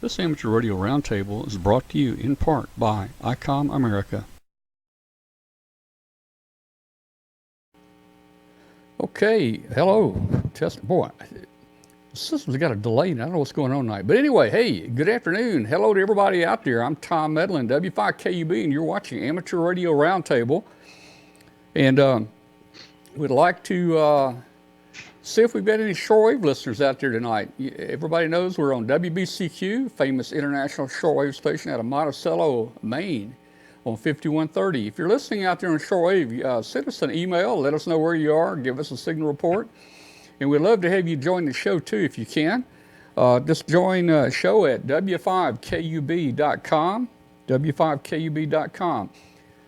This Amateur Radio Roundtable is brought to you in part by ICOM America. Okay, hello. Boy, the system's got a delay, and I don't know what's going on tonight. But anyway, hey, good afternoon. Hello to everybody out there. I'm Tom Medlin, W5KUB, and you're watching Amateur Radio Roundtable. And we'd like to see if we've got any shortwave listeners out there tonight. Everybody knows we're on WBCQ, famous international shortwave station out of Monticello, Maine, on 5130. If you're listening out there on shortwave, send us an email, let us know where you are, give us a signal report. And we'd love to have you join the show too if you can. Just join the show at w5kub.com, w5kub.com.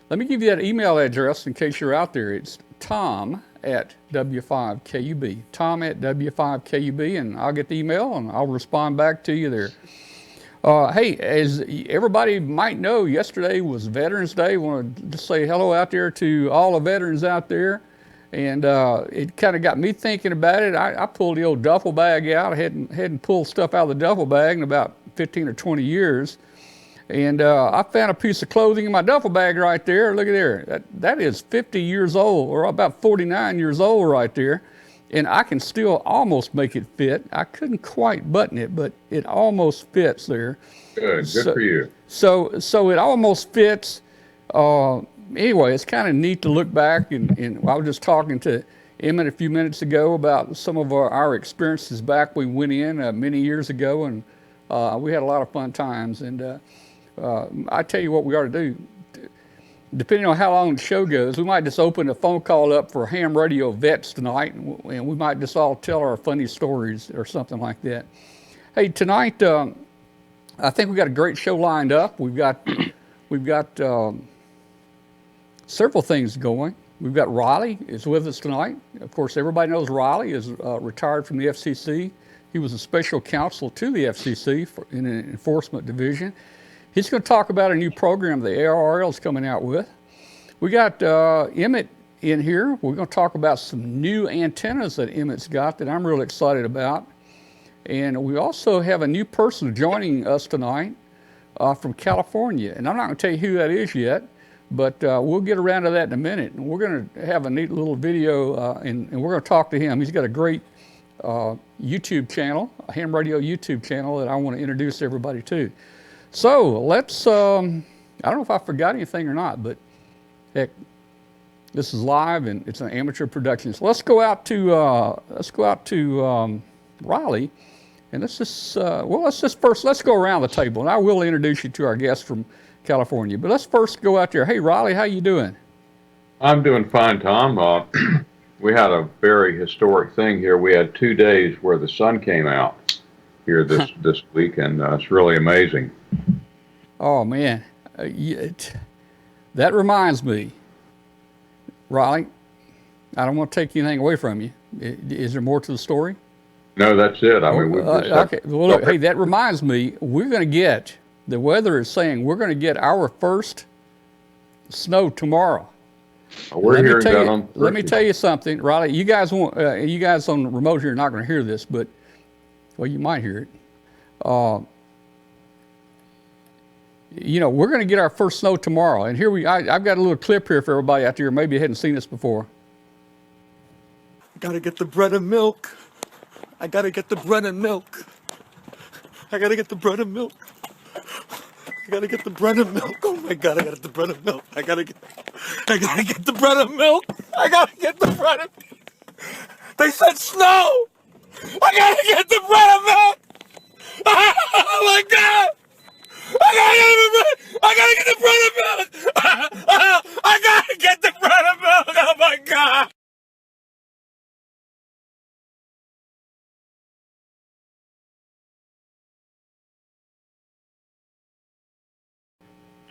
Let me give you that email address in case you're out there. It's Tom at W5KUB, Tom at W5KUB, and I'll get the email and I'll respond back to you there. Hey, as everybody might know, yesterday was Veterans Day. I want to just say hello out there to all the veterans out there. And it kind of got me thinking about it. I pulled the old duffel bag out. I hadn't pulled stuff out of the duffel bag in about 15 or 20 years. And I found a piece of clothing in my duffel bag right there. Look at there. That is 50 years old, or about 49 years old right there. And I can still almost make it fit. I couldn't quite button it, but it almost fits there. Good for you. So it almost fits. Anyway, it's kind of neat to look back. And I was just talking to Emmett a few minutes ago about some of our experiences back. We went in many years ago, and we had a lot of fun times. And I tell you what we ought to do. Depending on how long the show goes, we might just open a phone call up for ham radio vets tonight, and we might just all tell our funny stories or something like that. Hey, tonight I think we got a great show lined up. We've got several things going. We've got Riley is with us tonight. Of course, everybody knows Riley is retired from the FCC. He was a special counsel to the FCC in an enforcement division. He's going to talk about a new program the ARRL is coming out with. We got Emmett in here. We're going to talk about some new antennas that Emmett's got that I'm really excited about. And we also have a new person joining us tonight from California. And I'm not going to tell you who that is yet, but we'll get around to that in a minute. And we're going to have a neat little video, and we're going to talk to him. He's got a great YouTube channel, a ham radio YouTube channel that I want to introduce everybody to. So let's, I don't know if I forgot anything or not, but heck, this is live and it's an amateur production. So let's go out to Raleigh, and let's just go around the table, and I will introduce you to our guest from California. But let's first go out there. Hey, Raleigh, how you doing? I'm doing fine, Tom. We had a very historic thing here. We had 2 days where the sun came out here this week, and it's really amazing. Oh man, that reminds me, Riley. I don't want to take anything away from you. Is there more to the story? No, that's it. I mean, okay. Well, look, hey, that reminds me. We're going to get, the weather is saying we're going to get our first snow tomorrow. We're hearing that on Thursday. Let me tell you something, Riley. You guys on the remote here are not going to hear this, but well, you might hear it. We're going to get our first snow tomorrow. And here I've got a little clip here for everybody out there. Maybe you hadn't seen this before. I got to get the bread and milk. I got to get the bread and milk. I got to get the bread and milk. I got to get the bread and milk. Oh my God, I got to get the bread and milk. I got to get the bread and milk. I got to get the bread and milk. They said snow. I got to get the bread and milk. Oh my God. I gotta get the bread and milk! I gotta get the bread and milk! Oh my God!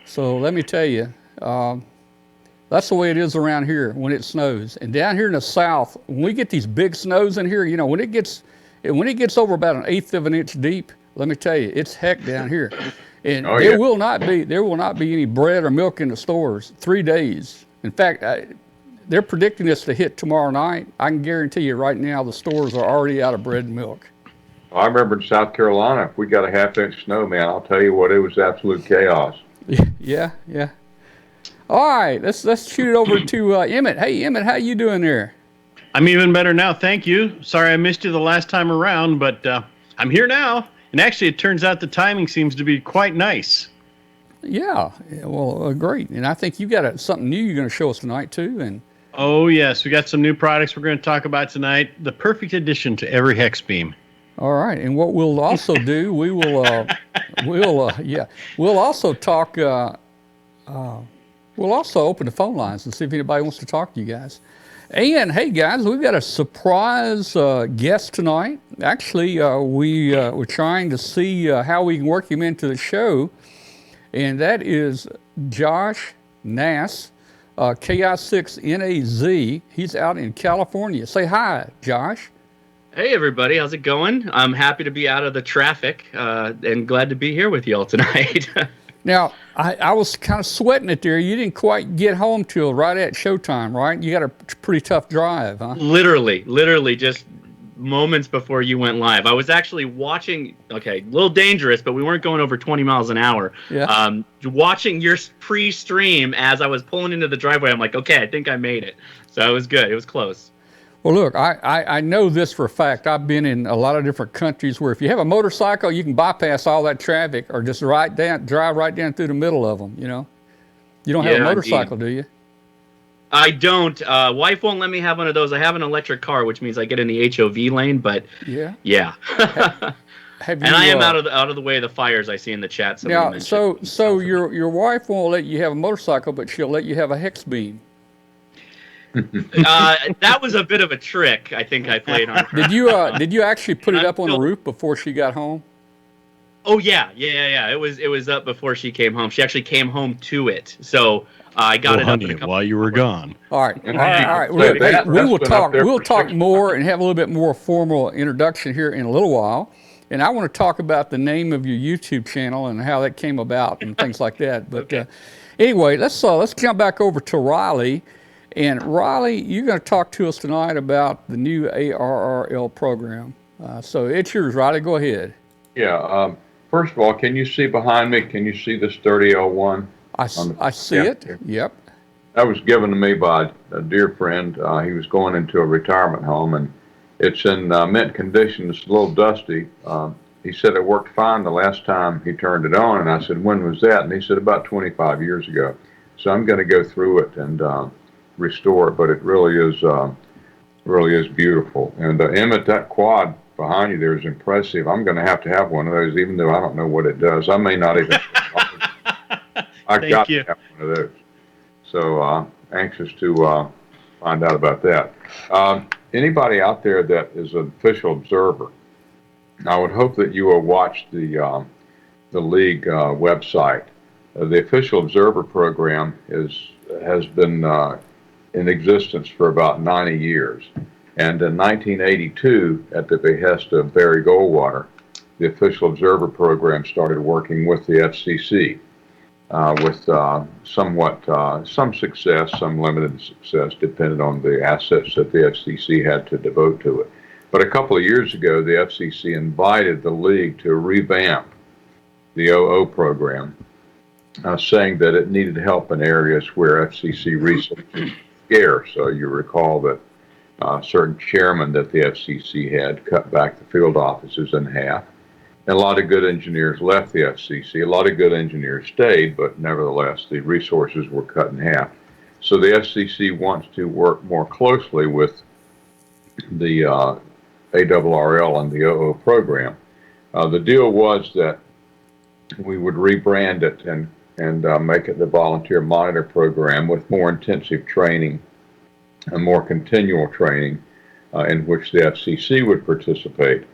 So let me tell you, that's the way it is around here when it snows. And down here in the south, when we get these big snows in here, when it gets over about 1/8 of an inch deep, let me tell you, it's heck down here. And there will not be any bread or milk in the stores 3 days. In fact, they're predicting this to hit tomorrow night. I can guarantee you right now the stores are already out of bread and milk. I remember in South Carolina, if we got a half-inch snow, man, I'll tell you what, it was absolute chaos. Yeah, yeah. All right, let's shoot it over to Emmett. Hey, Emmett, how you doing there? I'm even better now, thank you. Sorry I missed you the last time around, but I'm here now. And actually, it turns out the timing seems to be quite nice. Yeah, well, great. And I think you got something new you're going to show us tonight too. And Oh, yes, we got some new products we're going to talk about tonight. The perfect addition to every hex beam. all right, and what we'll also do, we'll also talk. We'll also open the phone lines and see if anybody wants to talk to you guys. And hey, guys, we've got a surprise guest tonight. Actually, we're trying to see how we can work him into the show, and that is Josh Nass, KI6NAZ. He's out in California. Say hi, Josh. Hey everybody, how's it going? I'm happy to be out of the traffic and glad to be here with you all tonight. Now, I was kind of sweating it there. You didn't quite get home till right at showtime, right? You got a pretty tough drive, huh? Literally just moments before you went live. I was actually watching, okay, a little dangerous, but we weren't going over 20 miles an hour. Yeah. Watching your pre-stream as I was pulling into the driveway, I'm like, okay, I think I made it. So it was good. It was close. Well, look, I know this for a fact. I've been in a lot of different countries where if you have a motorcycle, you can bypass all that traffic or just drive right down through the middle of them, you know? You don't have a motorcycle, do you? I don't. Wife won't let me have one of those. I have an electric car, which means I get in the HOV lane, but yeah. Have you, and I am out of the way of the fires I see in the chat. Now, so your wife won't let you have a motorcycle, but she'll let you have a hex beam. That was a bit of a trick I think I played on her. Did you actually put it up on the roof before she got home? Oh yeah. It was up before she came home. She actually came home to it. So I got it up in a couple while you were gone. All right. Look, we'll talk more and have a little bit more formal introduction here in a little while. And I want to talk about the name of your YouTube channel and how that came about and things like that. But anyway, let's jump back over to Riley. And Riley, you're going to talk to us tonight about the new ARRL program. So it's yours, Riley. Go ahead. Yeah. First of all, can you see behind me? Can you see this 30L1? I see it. Yep. That was given to me by a dear friend. He was going into a retirement home, and it's in mint condition. It's a little dusty. He said it worked fine the last time he turned it on, and I said, when was that? And he said, about 25 years ago. So I'm going to go through it and restore it, but it really is beautiful. And Emmett, that quad behind you there is impressive. I'm going to have one of those, even though I don't know what it does. I may not even. I got to have one of those. So anxious to find out about that. Anybody out there that is an official observer, I would hope that you will watch the league website. The official observer program has been in existence for about 90 years. And in 1982, at the behest of Barry Goldwater, the official observer program started working with the FCC with some success, some limited success, depending on the assets that the FCC had to devote to it. But a couple of years ago, the FCC invited the league to revamp the OO program, saying that it needed help in areas where FCC resources were scarce. So you recall that certain chairmen that the FCC had cut back the field offices in half. And a lot of good engineers left the FCC. A lot of good engineers stayed, but nevertheless, the resources were cut in half. So the FCC wants to work more closely with the ARRL and the OO program. The deal was that we would rebrand it and make it the volunteer monitor program with more intensive training and more continual training in which the FCC would participate.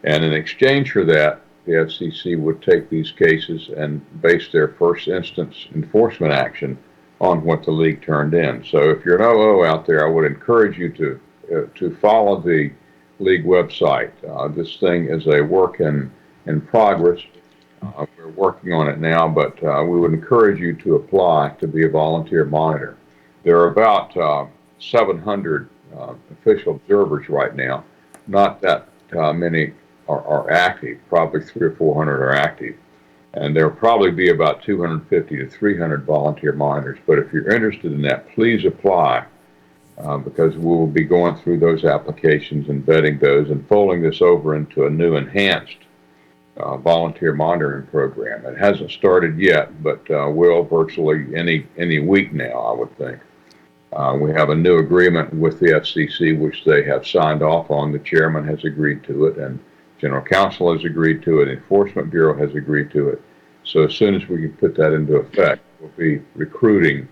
And in exchange for that, the FCC would take these cases and base their first instance enforcement action on what the league turned in. So if you're an OO out there, I would encourage you to follow the league website. This thing is a work in progress. We're working on it now, but we would encourage you to apply to be a volunteer monitor. There are about 700 official observers right now. Not that many are active. Probably 300 or 400 are active. And there'll probably be about 250 to 300 volunteer monitors. But if you're interested in that, please apply, because we'll be going through those applications and vetting those and folding this over into a new enhanced volunteer monitoring program. It hasn't started yet, but will virtually any week now, I would think. We have a new agreement with the FCC, which they have signed off on. The chairman has agreed to it, and General Counsel has agreed to it. Enforcement Bureau has agreed to it. So as soon as we can put that into effect, we'll be recruiting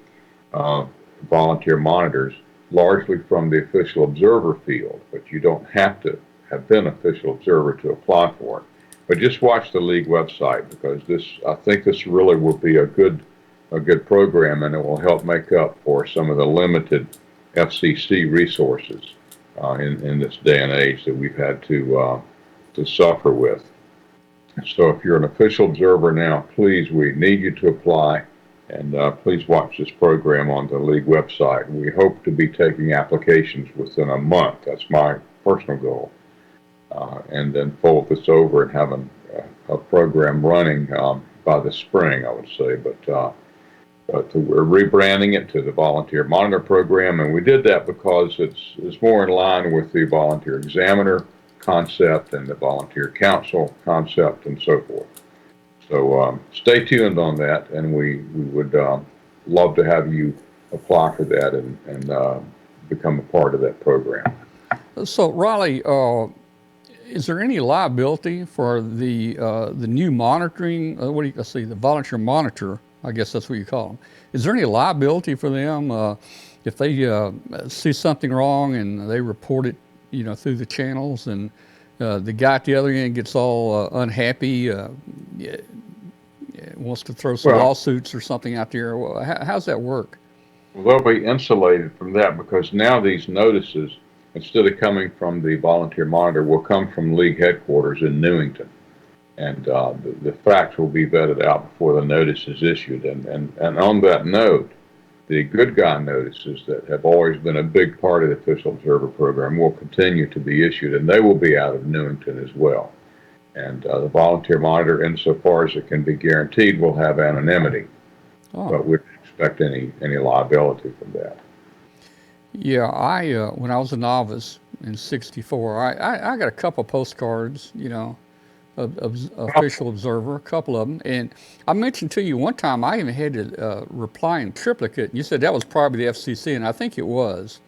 volunteer monitors, largely from the official observer field, but you don't have to have been official observer to apply for it. But just watch the League website, because I think this really will be a good program, and it will help make up for some of the limited FCC resources in this day and age that we've had to suffer with. So if you're an official observer now, please, we need you to apply, and please watch this program on the League website. We hope to be taking applications within a month. That's my personal goal. And then fold this over and have a program running by the spring, I would say. But we're rebranding it to the Volunteer Monitor Program, and we did that because it's more in line with the Volunteer Examiner concept and the Volunteer Council concept and so forth. So stay tuned on that, and we would love to have you apply for that and become a part of that program. So, Riley, is there any liability for the new monitoring? The volunteer monitor? I guess that's what you call them. Is there any liability for them if they see something wrong and they report it, through the channels, and the guy at the other end gets all unhappy, wants to throw some lawsuits or something out there? How's that work? Well, they'll be insulated from that, because now these notices, instead of coming from the volunteer monitor, will come from League headquarters in Newington. And the facts will be vetted out before the notice is issued. And on that note, the good guy notices that have always been a big part of the official observer program will continue to be issued, and they will be out of Newington as well. And the volunteer monitor, insofar as it can be guaranteed, will have anonymity. But we don't expect any liability from that. Yeah, when I was a novice in '64, I got a couple postcards, official observer, a couple of them. And I mentioned to you one time I even had to reply in triplicate. You said that was probably the FCC, and I think it was.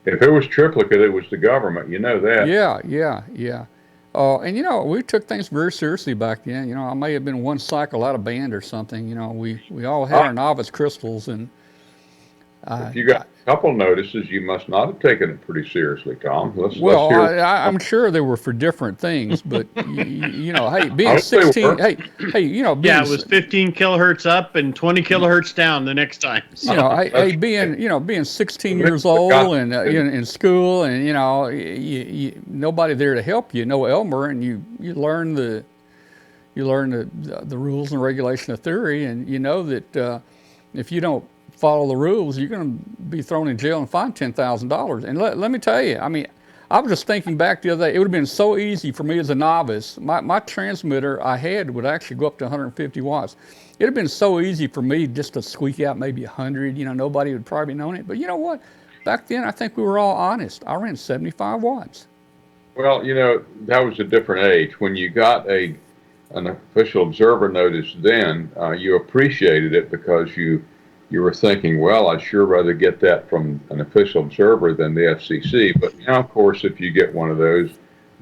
If it was triplicate, it was the government. You know that. Yeah. And we took things very seriously back then. I may have been one cycle out of band or something. We all had our novice crystals, and if you got a couple notices, you must not have taken it pretty seriously, Tom. Let's hear. I'm sure they were for different things, but hey, being 16, being, it was 15 kilohertz up and 20 kilohertz down the next time. So. Being 16 years old and in school, and nobody there to help you, no Elmer, and you learn the rules and regulation of theory, and you know that if you don't follow the rules, you're going to be thrown in jail and fined $10,000. And let me tell you, I was just thinking back the other day, it would have been so easy for me as a novice. My transmitter I had would actually go up to 150 watts. It would have been so easy for me just to squeak out maybe 100. Nobody would probably known it. But you know what? Back then, I think we were all honest. I ran 75 watts. Well, that was a different age. When you got an official observer notice then, you appreciated it because you were thinking, well, I'd sure rather get that from an official observer than the FCC. But now, of course, if you get one of those,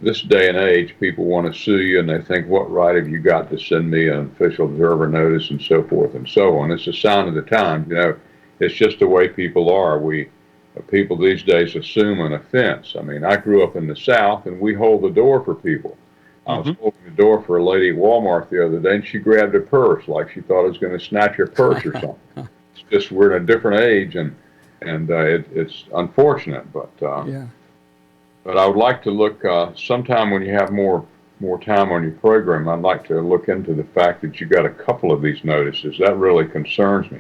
this day and age, people want to sue you, and they think, what right have you got to send me an official observer notice, and so forth and so on. It's a sign of the times. It's just the way people are. People these days assume an offense. I grew up in the South, and we hold the door for people. I was holding the door for a lady at Walmart the other day, and she grabbed her purse like she thought I was going to snatch her purse or something. Just we're in a different age, and it's unfortunate, but I would like to look sometime when you have more time on your program. I'd like to look into the fact that you got a couple of these notices. That really concerns me.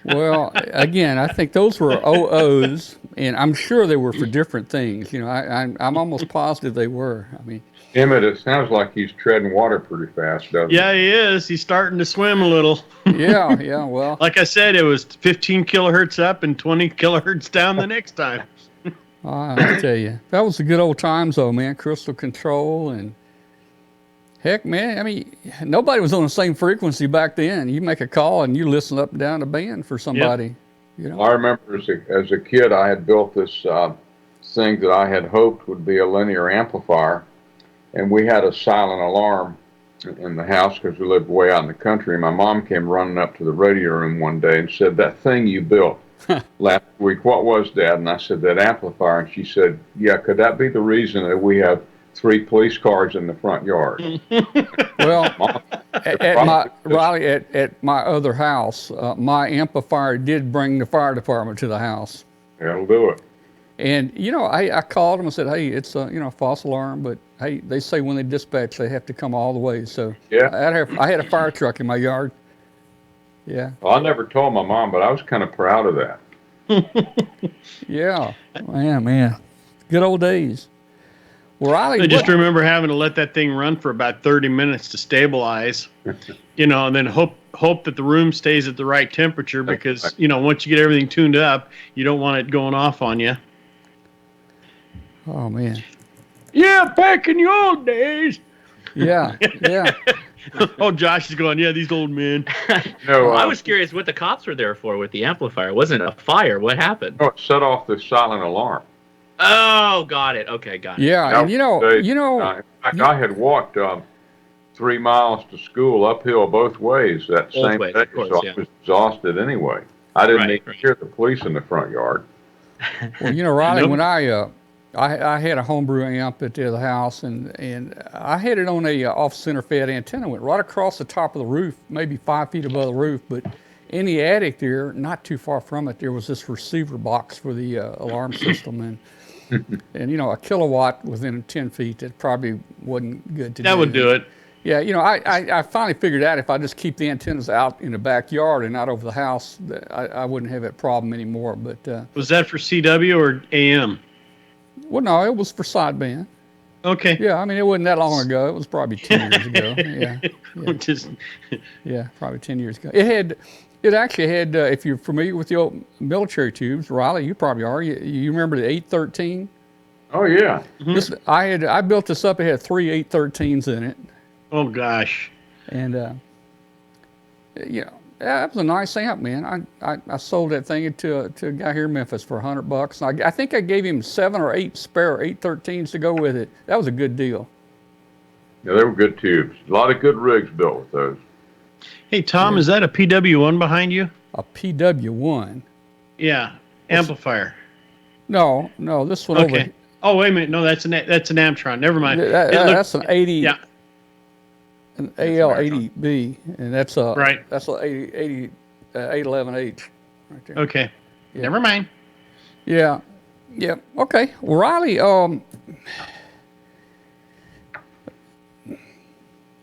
Well, again, I think those were OOs, and I'm sure they were for different things. You know, I'm almost positive they were. I mean, Emmett, it sounds like he's treading water pretty fast, doesn't Yeah, he is. He's starting to swim a little. yeah. Well, Like I said, it was 15 kilohertz up and 20 kilohertz down the next time. I tell you, that was the good old times, though, man. Crystal control and heck, man. I mean, nobody was on the same frequency back then. You make a call and you listen up and down the band for somebody. You know. I remember as a kid, I had built this thing that I had hoped would be a linear amplifier, and we had a silent alarm in the house because we lived way out in the country. And my mom came running up to the radio room one day and said, "That thing you built last week, what was, Dad?" And I said, "That amplifier." And she said, "Yeah, could that be the reason that we have 3 police cars in the front yard?" Well, at my other house, my amplifier did bring the fire department to the house. That'll do it. And you know, I called them and said, "Hey, it's a false alarm, but hey, they say when they dispatch, they have to come all the way." So Yeah. I had a fire truck in my yard. Yeah. Well, I never told my mom, but I was kind of proud of that. Yeah. Man. Good old days. Well, Riley, I just remember having to let that thing run for about 30 minutes to stabilize, and then hope that the room stays at the right temperature because, once you get everything tuned up, you don't want it going off on you. Oh, man. Yeah, back in the old days. Yeah. Oh, Josh is going, yeah, these old men. No, I was curious what the cops were there for with the amplifier. It wasn't a fire. What happened? no, it set off the silent alarm. Oh, got it. Okay, got it. Yeah, and in fact, I had walked 3 miles to school uphill both ways that Both same ways, day, of course, so yeah. I was exhausted anyway. I didn't Right, even right. hear the police in the front yard. Well, Riley, Nope. when I had a homebrew amp at the other house, and I had it on a off-center fed antenna, went right across the top of the roof, maybe 5 feet above the roof, but in the attic there, not too far from it, there was this receiver box for the alarm system, and a kilowatt within 10 feet, that probably wasn't good to do. That would do it. Yeah, I finally figured out if I just keep the antennas out in the backyard and not over the house, that I wouldn't have that problem anymore. But Was that for CW or AM? well, no, it was for sideband. Okay. Yeah, I mean, it wasn't that long ago. It was probably 10 years ago. Just, Yeah, probably 10 years ago. It actually had, if you're familiar with the old military tubes, Riley, you probably are. You remember the 813? Oh yeah, I built this up. It had 3 813s in it. oh, gosh. And, that was a nice amp, man. I sold that thing to a guy here in Memphis for $100. I think I gave him 7 or 8 spare 813s to go with it. That was a good deal. yeah, they were good tubes. A lot of good rigs built with those. Hey, Tom, is that a PW1 behind you? A PW1. Yeah, amplifier. No, this one over Okay. here. Oh, wait a minute. No, that's an Amtron. Never mind. That's an 80, Yeah, an AL80B, and that's a Right. That's a 811H right there. okay. Yeah. Never mind. Yeah. Okay. Well, Riley,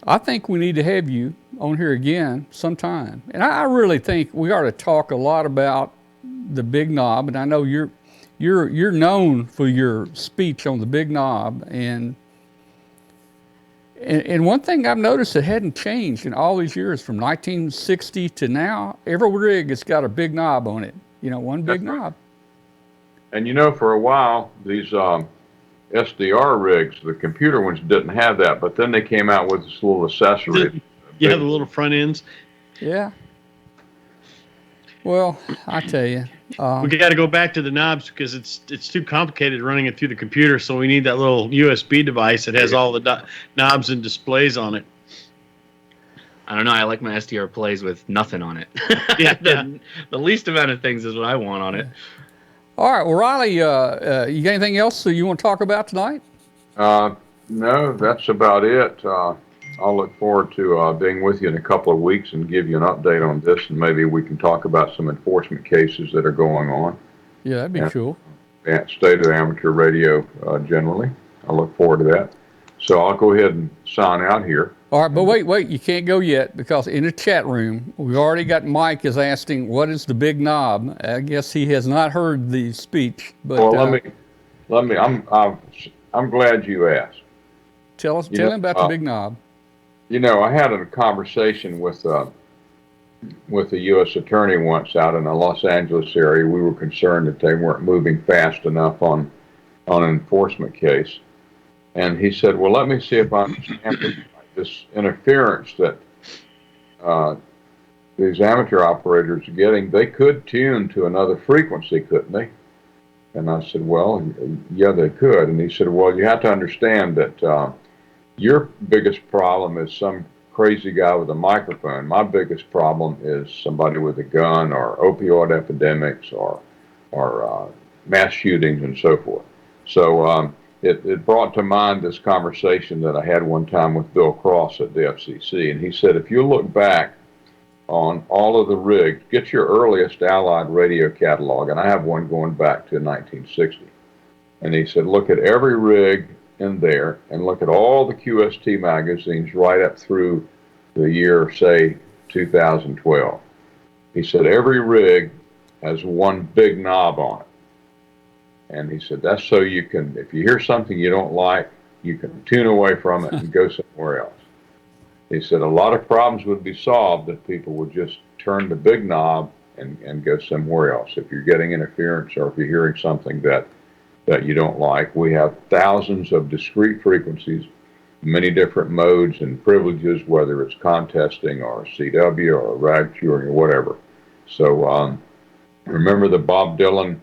I think we need to have you on here again sometime, and I really think we ought to talk a lot about the big knob. And I know you're known for your speech on the big knob, and one thing I've noticed that hadn't changed in all these years from 1960 to now, every rig has got a big knob on it. One big knob. And for a while, these SDR rigs, the computer ones didn't have that, but then they came out with this little accessory. Yeah, the little front ends. Yeah. Well, I tell you, We got to go back to the knobs because it's too complicated running it through the computer. So we need that little USB device that has all the knobs and displays on it. I don't know. I like my SDR plays with nothing on it. Yeah, The least amount of things is what I want on it. all right. Well, Riley, you got anything else that you want to talk about tonight? No, that's about it. I'll look forward to being with you in a couple of weeks and give you an update on this, and maybe we can talk about some enforcement cases that are going on. Yeah, that'd be cool. State of amateur radio generally. I look forward to that. So I'll go ahead and sign out here. All right, but wait, you can't go yet because in the chat room, we've already got Mike is asking, what is the big knob? I guess he has not heard the speech, but Well, I'm glad you asked. tell him about the big knob. I had a conversation with a U.S. attorney once out in the Los Angeles area. We were concerned that they weren't moving fast enough on an enforcement case. And he said, well, let me see if I understand this interference that these amateur operators are getting. They could tune to another frequency, couldn't they? And I said, well, yeah, they could. And he said, well, you have to understand that your biggest problem is some crazy guy with a microphone. My biggest problem is somebody with a gun or opioid epidemics or mass shootings and so forth. So it brought to mind this conversation that I had one time with Bill Cross at the FCC. And he said, if you look back on all of the rigs, get your earliest Allied radio catalog, and I have one going back to 1960. And he said, look at every rig in there and look at all the QST magazines right up through the year, say, 2012. He said, every rig has one big knob on it. And he said, that's so you can, if you hear something you don't like, you can tune away from it and go somewhere else. He said a lot of problems would be solved if people would just turn the big knob and go somewhere else. If you're getting interference or if you're hearing something that you don't like, we have thousands of discrete frequencies, many different modes and privileges, whether it's contesting or CW or rag curing or whatever. So remember the Bob Dylan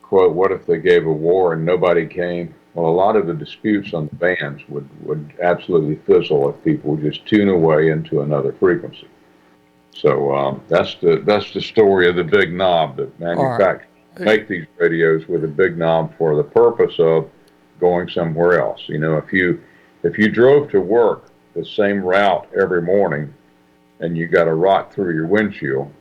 quote, what if they gave a war and nobody came? Well, a lot of the disputes on the bands would absolutely fizzle if people would just tune away into another frequency. So that's the story of the big knob that manufacturers make these radios with a big knob for the purpose of going somewhere else. If you drove to work the same route every morning and you got a rot through your windshield,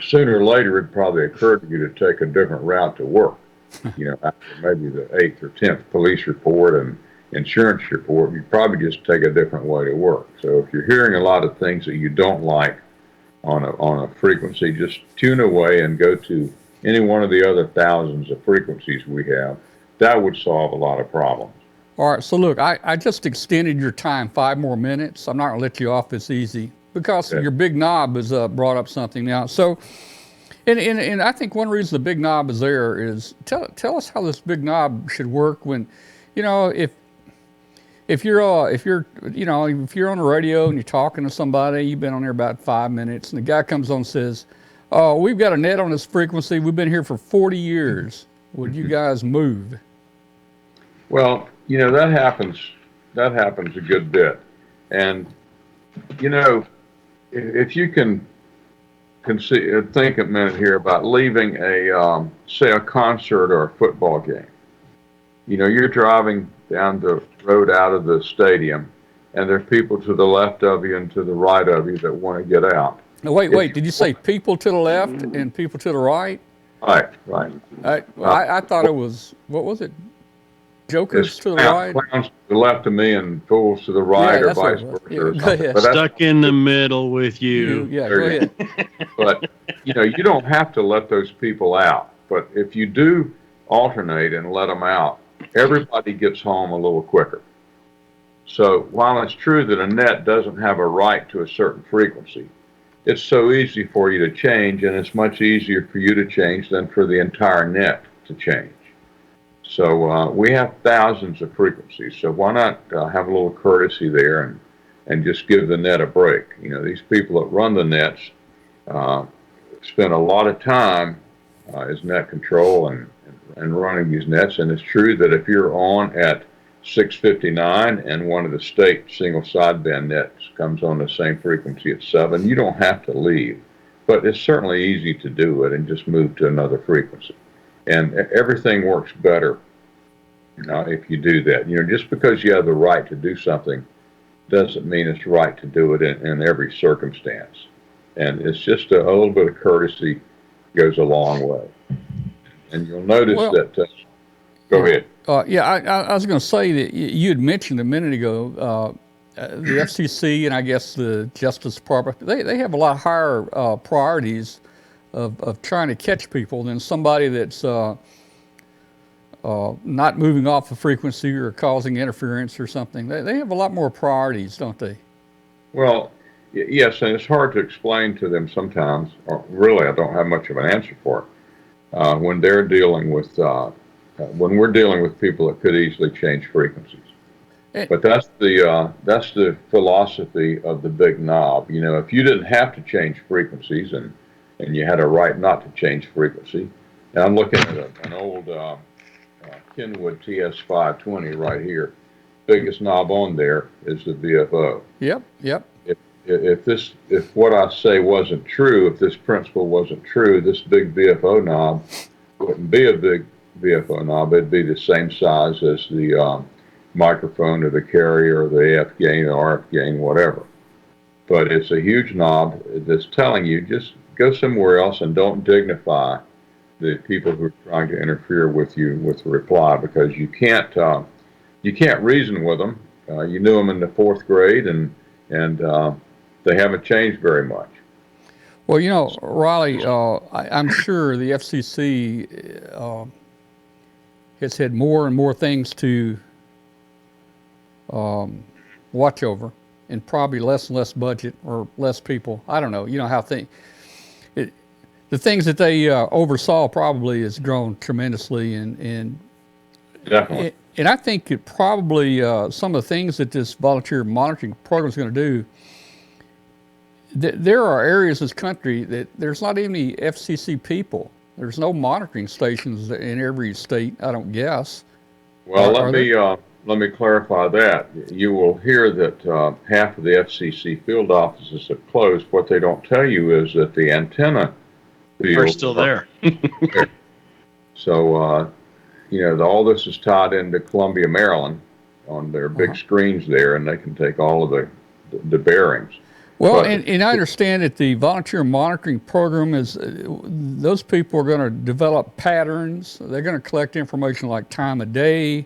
sooner or later it'd probably occur to you to take a different route to work. After maybe the 8th or 10th police report and insurance report, you probably just take a different way to work. So if you're hearing a lot of things that you don't like on a frequency, just tune away and go to any one of the other thousands of frequencies we have. That would solve a lot of problems. All right, so look, I just extended your time 5 more minutes. I'm not going to let you off this easy because your big knob has brought up something now. So, and I think one reason the big knob is there is tell us how this big knob should work when, if you're on the radio and you're talking to somebody, you've been on there about 5 minutes, and the guy comes on and says, "Oh, we've got a net on this frequency. We've been here for 40 years. Would you guys move?" Well, that happens a good bit, and if you can think a minute here about leaving say a concert or a football game. You're driving down the road out of the stadium, and there are people to the left of you and to the right of you that want to get out. Now, wait, did you say people to the left and people to the right? Right. I thought it was, what was it? Jokers to the right? Clowns to the left of me and fools to the right, or vice versa. Yeah, or go ahead. But Stuck in the middle with you. Yeah, go ahead. But, you don't have to let those people out. But if you do alternate and let them out, everybody gets home a little quicker. So while it's true that a net doesn't have a right to a certain frequency, it's so easy for you to change, and it's much easier for you to change than for the entire net to change. So we have thousands of frequencies, so why not have a little courtesy there and just give the net a break? These people that run the nets spend a lot of time as net control and running these nets, and it's true that if you're on at 659 and one of the state single sideband nets comes on the same frequency at 7, you don't have to leave, but it's certainly easy to do it and just move to another frequency. And everything works better if you do that. Just because you have the right to do something doesn't mean it's right to do it in every circumstance. And it's just a little bit of courtesy goes a long way. And you'll notice that. Go ahead. Yeah, I was going to say that you had mentioned a minute ago the FCC and I guess the Justice Department, they have a lot higher priorities of trying to catch people than somebody that's not moving off the frequency or causing interference or something. They have a lot more priorities, don't they? Well, yes, and it's hard to explain to them sometimes, or really I don't have much of an answer for it, when they're dealing with, when we're dealing with people that could easily change frequencies. But that's the philosophy of the big knob. You know, if you didn't have to change frequencies and you had a right not to change frequency, and I'm looking at an old Kenwood TS520 right here. Biggest knob on there is the VFO. Yep, yep. If what I say wasn't true, if this principle wasn't true, this big VFO knob wouldn't be a big VFO knob. It'd be the same size as the microphone or the carrier or the AF gain or RF gain, whatever. But it's a huge knob that's telling you just go somewhere else and don't dignify the people who are trying to interfere with you with the reply, because you can't reason with them. You knew them in the 4th grade, and they haven't changed very much. Well, you know, Riley, I'm sure the FCC has had more and more things to watch over, and probably less and less budget or less people. I don't know. You know how the things that they oversaw probably has grown tremendously, and Definitely. And I think it probably some of the things that this volunteer monitoring program is going to do. There are areas in this country that there's not even any FCC people. There's no monitoring stations in every state, I don't guess. Well, let me clarify that. You will hear that half of the FCC field offices have closed. What they don't tell you is that the antenna fields are still there. So, you know, all this is tied into Columbia, Maryland, on their big screens there, and they can take all of the bearings. Well, and I understand that the volunteer monitoring program is, those people are going to develop patterns. They're going to collect information like time of day,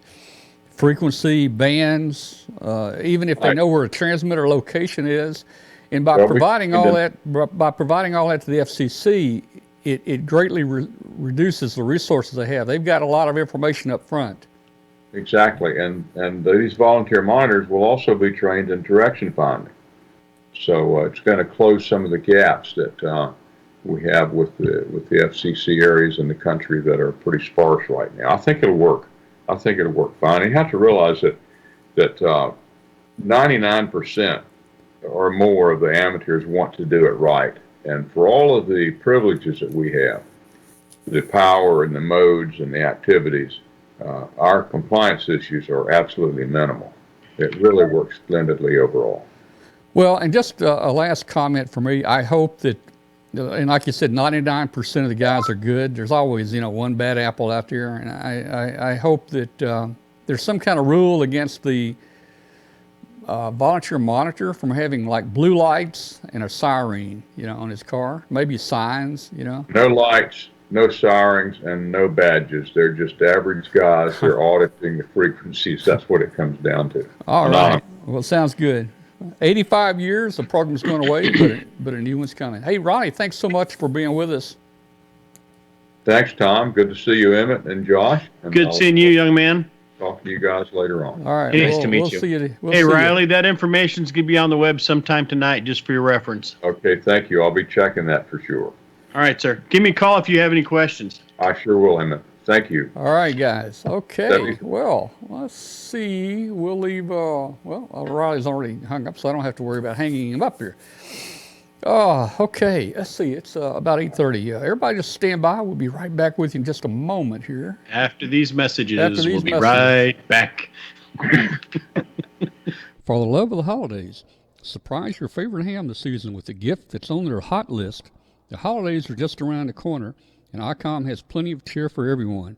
frequency, bands, even if they know where a transmitter location is. And by providing all that to the FCC, it greatly reduces the resources they have. They've got a lot of information up front. Exactly, and these volunteer monitors will also be trained in direction finding. So it's going to close some of the gaps that we have with the FCC areas in the country that are pretty sparse right now. I think it'll work. I think it'll work fine. You have to realize that 99% or more of the amateurs want to do it right. And for all of the privileges that we have, the power and the modes and the activities, our compliance issues are absolutely minimal. It really works splendidly overall. Well, and just a last comment for me. I hope that, and like you said, 99% of the guys are good. There's always, one bad apple out there. And I hope that there's some kind of rule against the volunteer monitor from having like blue lights and a siren, on his car. Maybe signs, No lights, no sirens, and no badges. They're just average guys. They're auditing the frequencies. That's what it comes down to. All right. Well, sounds good. 85 years, the program's going away, but a new one's coming. Hey, Ronnie, thanks so much for being with us. Thanks, Tom. Good to see you, Emmett and Josh. And Good seeing you, young man. Talk to you guys later on. All right. Nice to meet you. See you. Hey, Riley, that information's going to be on the web sometime tonight, just for your reference. Okay, thank you. I'll be checking that for sure. All right, sir. Give me a call if you have any questions. I sure will, Emmett. Thank you. All right, guys. Okay. Well, let's see. We'll leave. Riley's already hung up, so I don't have to worry about hanging him up here. Okay. Let's see. It's about 8:30. Everybody just stand by. We'll be right back with you in just a moment here. After these messages, we'll be right back. For the love of the holidays, surprise your favorite ham this season with a gift that's on their hot list. The holidays are just around the corner, and ICOM has plenty of cheer for everyone.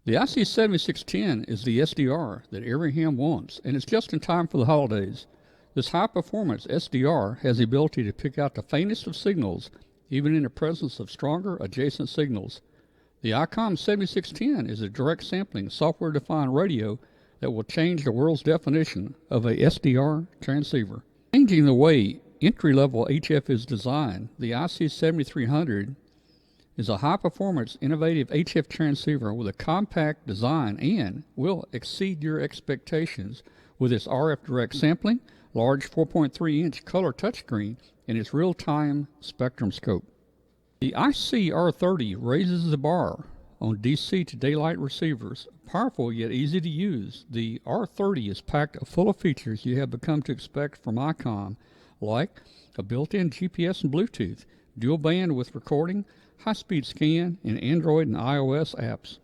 The IC7610 is the SDR that every ham wants, and it's just in time for the holidays. This high-performance SDR has the ability to pick out the faintest of signals, even in the presence of stronger adjacent signals. The ICOM 7610 is a direct sampling software-defined radio that will change the world's definition of a SDR transceiver. Changing the way entry-level HF is designed, the IC 7300 is a high-performance, innovative HF transceiver with a compact design and will exceed your expectations with its RF direct sampling, large 4.3-inch color touchscreen, and its real-time spectrum scope. The IC R30 raises the bar on DC to daylight receivers. Powerful yet easy to use, the R30 is packed full of features you have become to expect from ICOM, like a built-in GPS and Bluetooth, dual bandwidth recording, high-speed scan, and Android and iOS apps.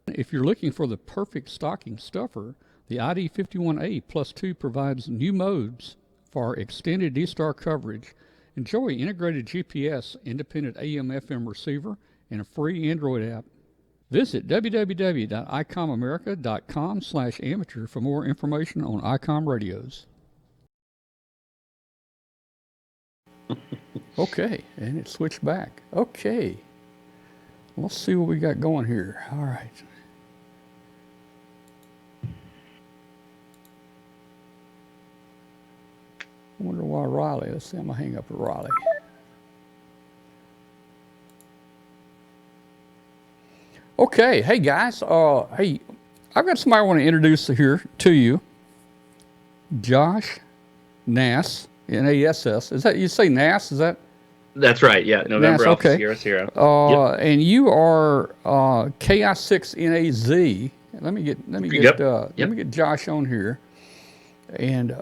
If you're looking for the perfect stocking stuffer, the ID51A Plus 2 provides new modes for extended D-Star coverage. Enjoy integrated GPS, independent AM/FM receiver, and a free Android app. Visit www.icomamerica.com/amateur for more information on ICOM radios. Okay, and it switched back. Okay, let's see what we got going here. All right. I wonder why Riley. Let's see, I'm gonna hang up with Riley. Okay, hey guys. Hey, I've got somebody I want to introduce here to you. Josh Nass, Nass. Is that, you say Nass? Is that? That's right. Yeah, November Nass, Alpha okay. Sierra. Yep. And you are KI6NAZ. Let me get let me get Josh on here. And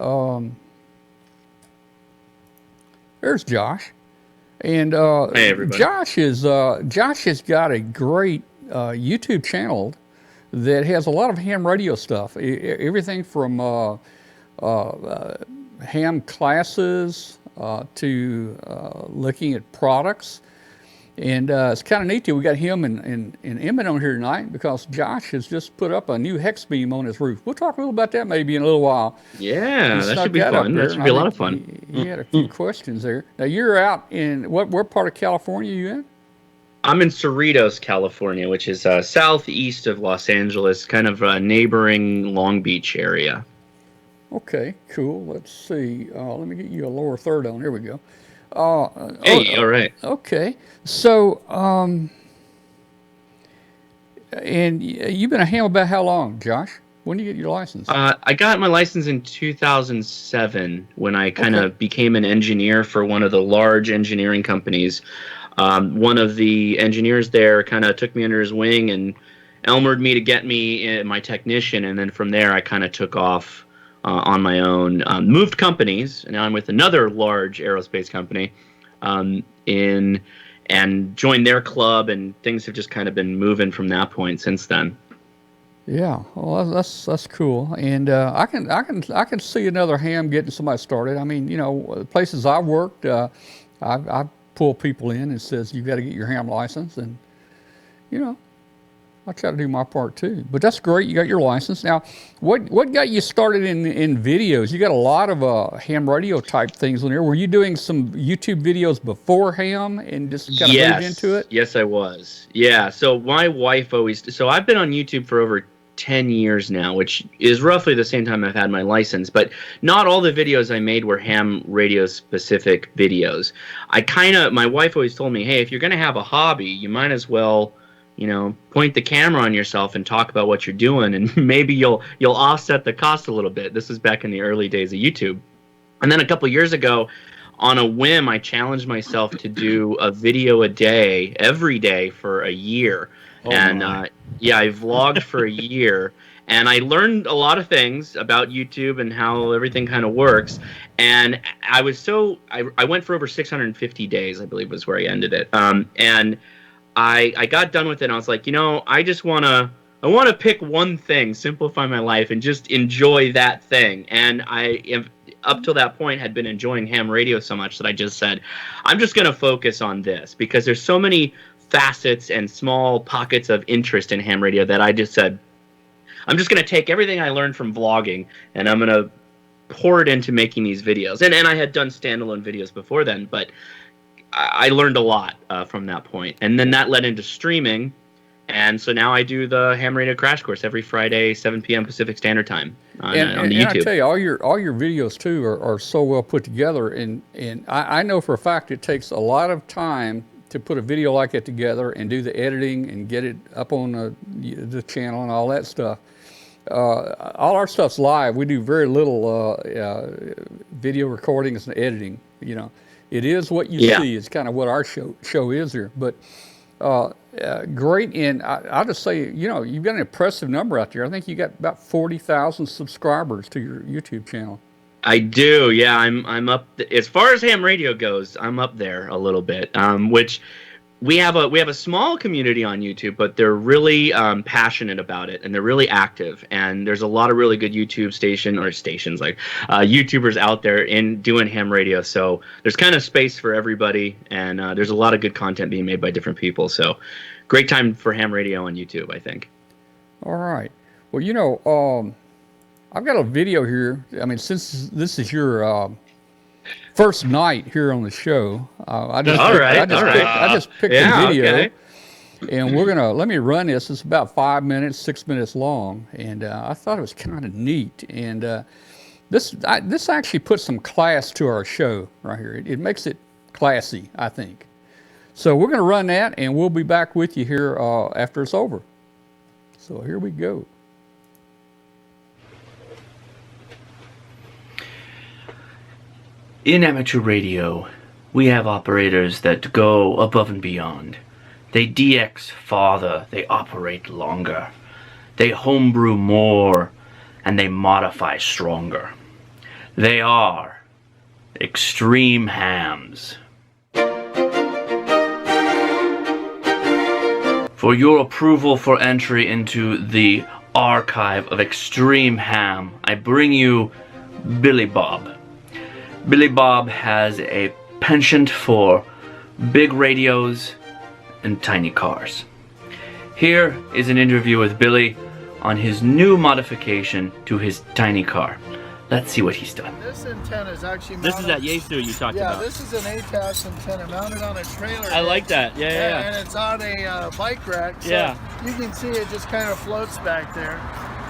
there's Josh. And hey everybody. Josh has got a great YouTube channel that has a lot of ham radio stuff. Everything from ham classes to looking at products. And it's kind of neat that we got him and Emmett on here tonight because Josh has just put up a new hex beam on his roof. We'll talk a little about that maybe in a little while. Yeah, that should be fun. That should be a lot of fun. He had a few questions there. Now you're out in what part of California are you in? I'm in Cerritos, California, which is southeast of Los Angeles, kind of a neighboring Long Beach area. Okay, cool. Let's see. Let me get you a lower third on. Here we go. Hey, all right. Okay. So, and you've been a ham about how long, Josh? When did you get your license? I got my license in 2007 when I kind of became an engineer for one of the large engineering companies. One of the engineers there kind of took me under his wing and Elmered me to get me my technician, and then from there I kind of took off on my own, moved companies, and now I'm with another large aerospace company, and joined their club, and things have just kind of been moving from that point since then. Yeah, well, that's cool, and I can see another ham getting somebody started. I mean, you know, the places I've worked, I pull people in and says you got to get your ham license, and you know, I try to do my part too. But that's great. You got your license. Now, what got you started in videos? You got a lot of ham radio type things on there. Were you doing some YouTube videos before ham and just kind of moved into it? Yes, I was. Yeah. So my wife always. So I've been on YouTube for over 10 years now, which is roughly the same time I've had my license. But not all the videos I made were ham radio specific videos. My wife always told me, hey, if you're going to have a hobby, you might as well, you know, point the camera on yourself and talk about what you're doing, and maybe you'll offset the cost a little bit. This was back in the early days of YouTube. And then a couple years ago, on a whim, I challenged myself to do a video a day, every day for a year. I vlogged for a year, and I learned a lot of things about YouTube and how everything kind of works. And I went for over 650 days, I believe was where I ended it. And I got done with it, and I was like, you know, I want to pick one thing, simplify my life, and just enjoy that thing. And up till that point, had been enjoying ham radio so much that I just said, I'm just going to focus on this, because there's so many facets and small pockets of interest in ham radio that I just said, I'm just going to take everything I learned from vlogging, and I'm going to pour it into making these videos. And I had done standalone videos before then, but I learned a lot from that point. And then that led into streaming. And so now I do the Ham Radio Crash Course every Friday, 7 p.m. Pacific Standard Time on the And YouTube. I tell you, all your videos too are so well put together. And I know for a fact it takes a lot of time to put a video like that together and do the editing and get it up on the channel and all that stuff. All our stuff's live. We do very little video recordings and editing. You know, it is what you see. It's kind of what our show is here. But great, and I'll just say, you know, you've got an impressive number out there. I think you got about 40,000 subscribers to your YouTube channel. I do, yeah. I'm up as far as ham radio goes. I'm up there a little bit. Which we have a small community on YouTube, but they're really passionate about it, and they're really active. And there's a lot of really good YouTube stations like YouTubers out there in doing ham radio. So there's kind of space for everybody, and there's a lot of good content being made by different people. So great time for ham radio on YouTube, I think. All right. Well, you know, I've got a video here. I mean, since this is your first night here on the show, I just picked a video, okay. and let me run this. It's about 5 minutes, 6 minutes long, and I thought it was kind of neat. And this actually puts some class to our show right here. It makes it classy, I think. So we're going to run that, and we'll be back with you here after it's over. So here we go. In amateur radio, we have operators that go above and beyond. They DX farther, they operate longer. They homebrew more, and they modify stronger. They are extreme hams. For your approval for entry into the archive of extreme ham, I bring you Billy Bob. Billy Bob has a penchant for big radios and tiny cars. Here is an interview with Billy on his new modification to his tiny car. Let's see what he's done. This antenna is actually This is mounted, that Yaesu you talked about. Yeah, this is an ATAS antenna mounted on a trailer. I like that. Yeah. And it's on a bike rack. So you can see it just kind of floats back there.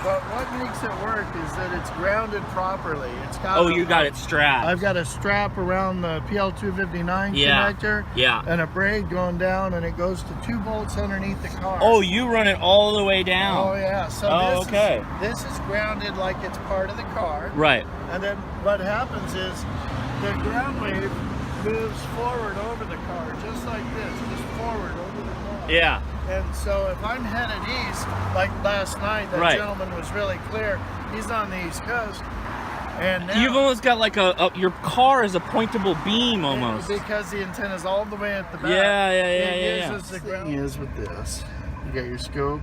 But what makes it work is that it's grounded properly. It's got You got it strapped. I've got a strap around the PL259 connector. Yeah. And a braid going down, and it goes to 2 bolts underneath the car. Oh, you run it all the way down. Oh yeah. So this is grounded like it's part of the car. Right. And then what happens is the ground wave moves forward over the car, just like this, just forward over the car. Yeah. And so if I'm headed east, like last night, that gentleman was really clear. He's on the East Coast. And now, you've almost got like your car is a pointable beam almost. Because the antenna's all the way at the back. Yeah. The thing is with this, you got your scope,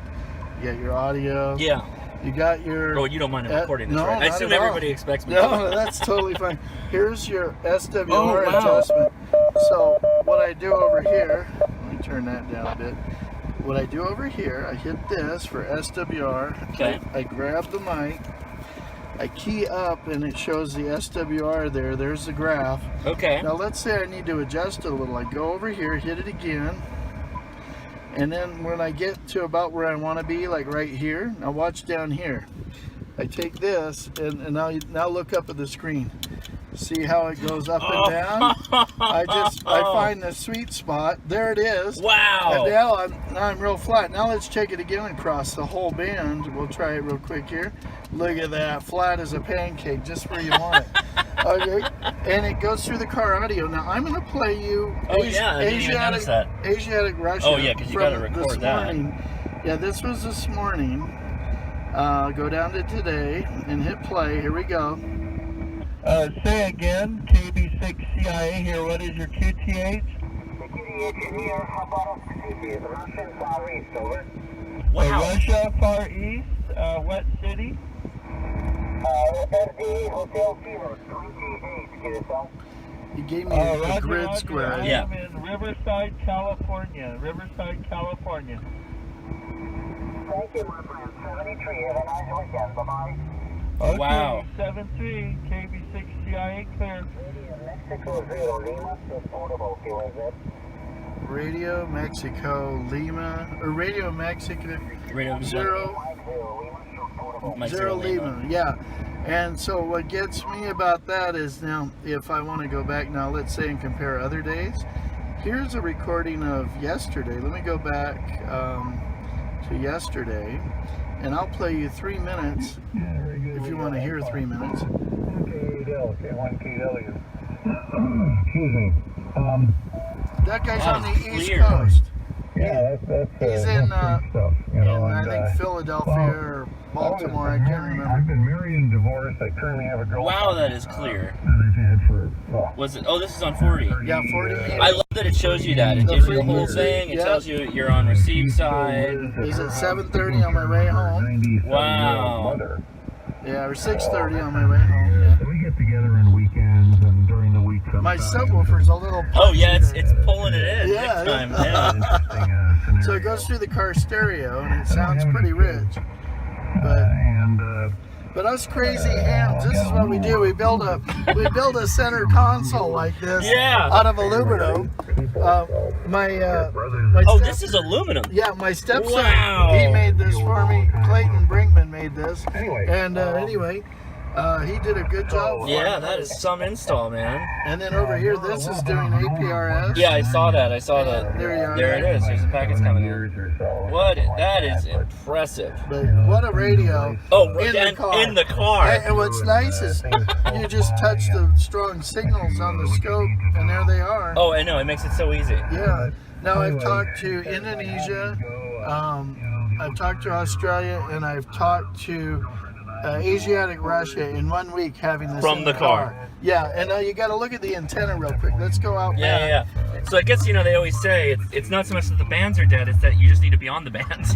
you got your audio. Yeah. You got your... Oh, you don't mind recording this, no, right? I assume everybody expects me No, that's totally fine. Here's your SWR adjustment. So what I do over here, let me turn that down a bit. What I do over here, I hit this for SWR. Okay. I grab the mic, I key up, and it shows the SWR there. There's the graph. Okay. Now let's say I need to adjust it a little. I go over here, hit it again, and then when I get to about where I want to be, like right here, now watch down here. I take this and now look up at the screen. See how it goes up and down? I find the sweet spot. There it is. Wow. And now I'm real flat. Now let's check it again across the whole band. We'll try it real quick here. Look at that, flat as a pancake, just where you want it. Okay, and it goes through the car audio. Now I'm going to play you Asiatic Russia. Oh yeah, because you got to record that. Yeah, this was this morning. Go down to today and hit play. Here we go. Say again, KB6CIA here. What is your QTH? The QTH here, Khabarovsk City, Russian Far East, over. Wow. Russia, Far East, what city? RD Hotel Fever, 28, QSL. He gave me a grid square. I am in Riverside, California. Thank you, my friend. 73, have a nice weekend. Bye-bye. Okay, Wow. 73, KB6CIA clear. Radio Mexico 0 Lima, is portable, QSL. Radio Mexico Lima, or Radio Mexico Radio Zero Mike Zero Lima. Yeah. And so what gets me about that is now, if I want to go back now, let's say, and compare other days, here's a recording of yesterday. Let me go back to yesterday, and I'll play you 3 minutes if you want to hear 3 minutes. Excuse me. That guy's That on the is East clear. Coast. Yeah, that's He's in, stuff, you know, I and, think Philadelphia or Baltimore. I can't remember. I've been married and divorced. I currently have a girlfriend. Wow, that is clear. And I've had for, Was it? Oh, this is on 40. Yeah, 40 meters. I love that it shows you that. It gives you the whole thing. It Yeah. tells you you're on receive side. Is it 7:30 on my way home? 97-year-old Wow. mother. Yeah, or 6:30 on my way home. Yeah. So we get together on weekends and during the week My sometimes. subwoofer's a little. Oh yeah, it's punchy there. pulling it in Yeah, big time. yeah. Yeah. Interesting, scenario. So it goes through the car stereo and it sounds pretty rich. But us crazy hams, this is what we do. We build a center console like this Yeah. out of aluminum. My Oh, step- this is aluminum. Yeah, my stepson, Wow. he made this for me. Clayton Brinkman made this. Anyway. And anyway, he did a good job. Yeah, that is some install, man. And then over here, this is doing APRS. Yeah, I saw that. I saw that. There you are. There it is. There's the packets coming in. Years or so. What? That is impressive. But what a radio. Oh, In the and car. in the car. And what's nice is you just touch the strong signals on the scope, and there they are. Oh, I know. It makes it so easy. Yeah. Now I've talked to Indonesia, I've talked to Australia, and I've talked to Asiatic Russia in 1 week having this From in the car. Yeah, and now you got to look at the antenna real quick. Let's go out Yeah, back. yeah. So I guess, they always say it's not so much that the bands are dead, it's that you just need to be on the bands.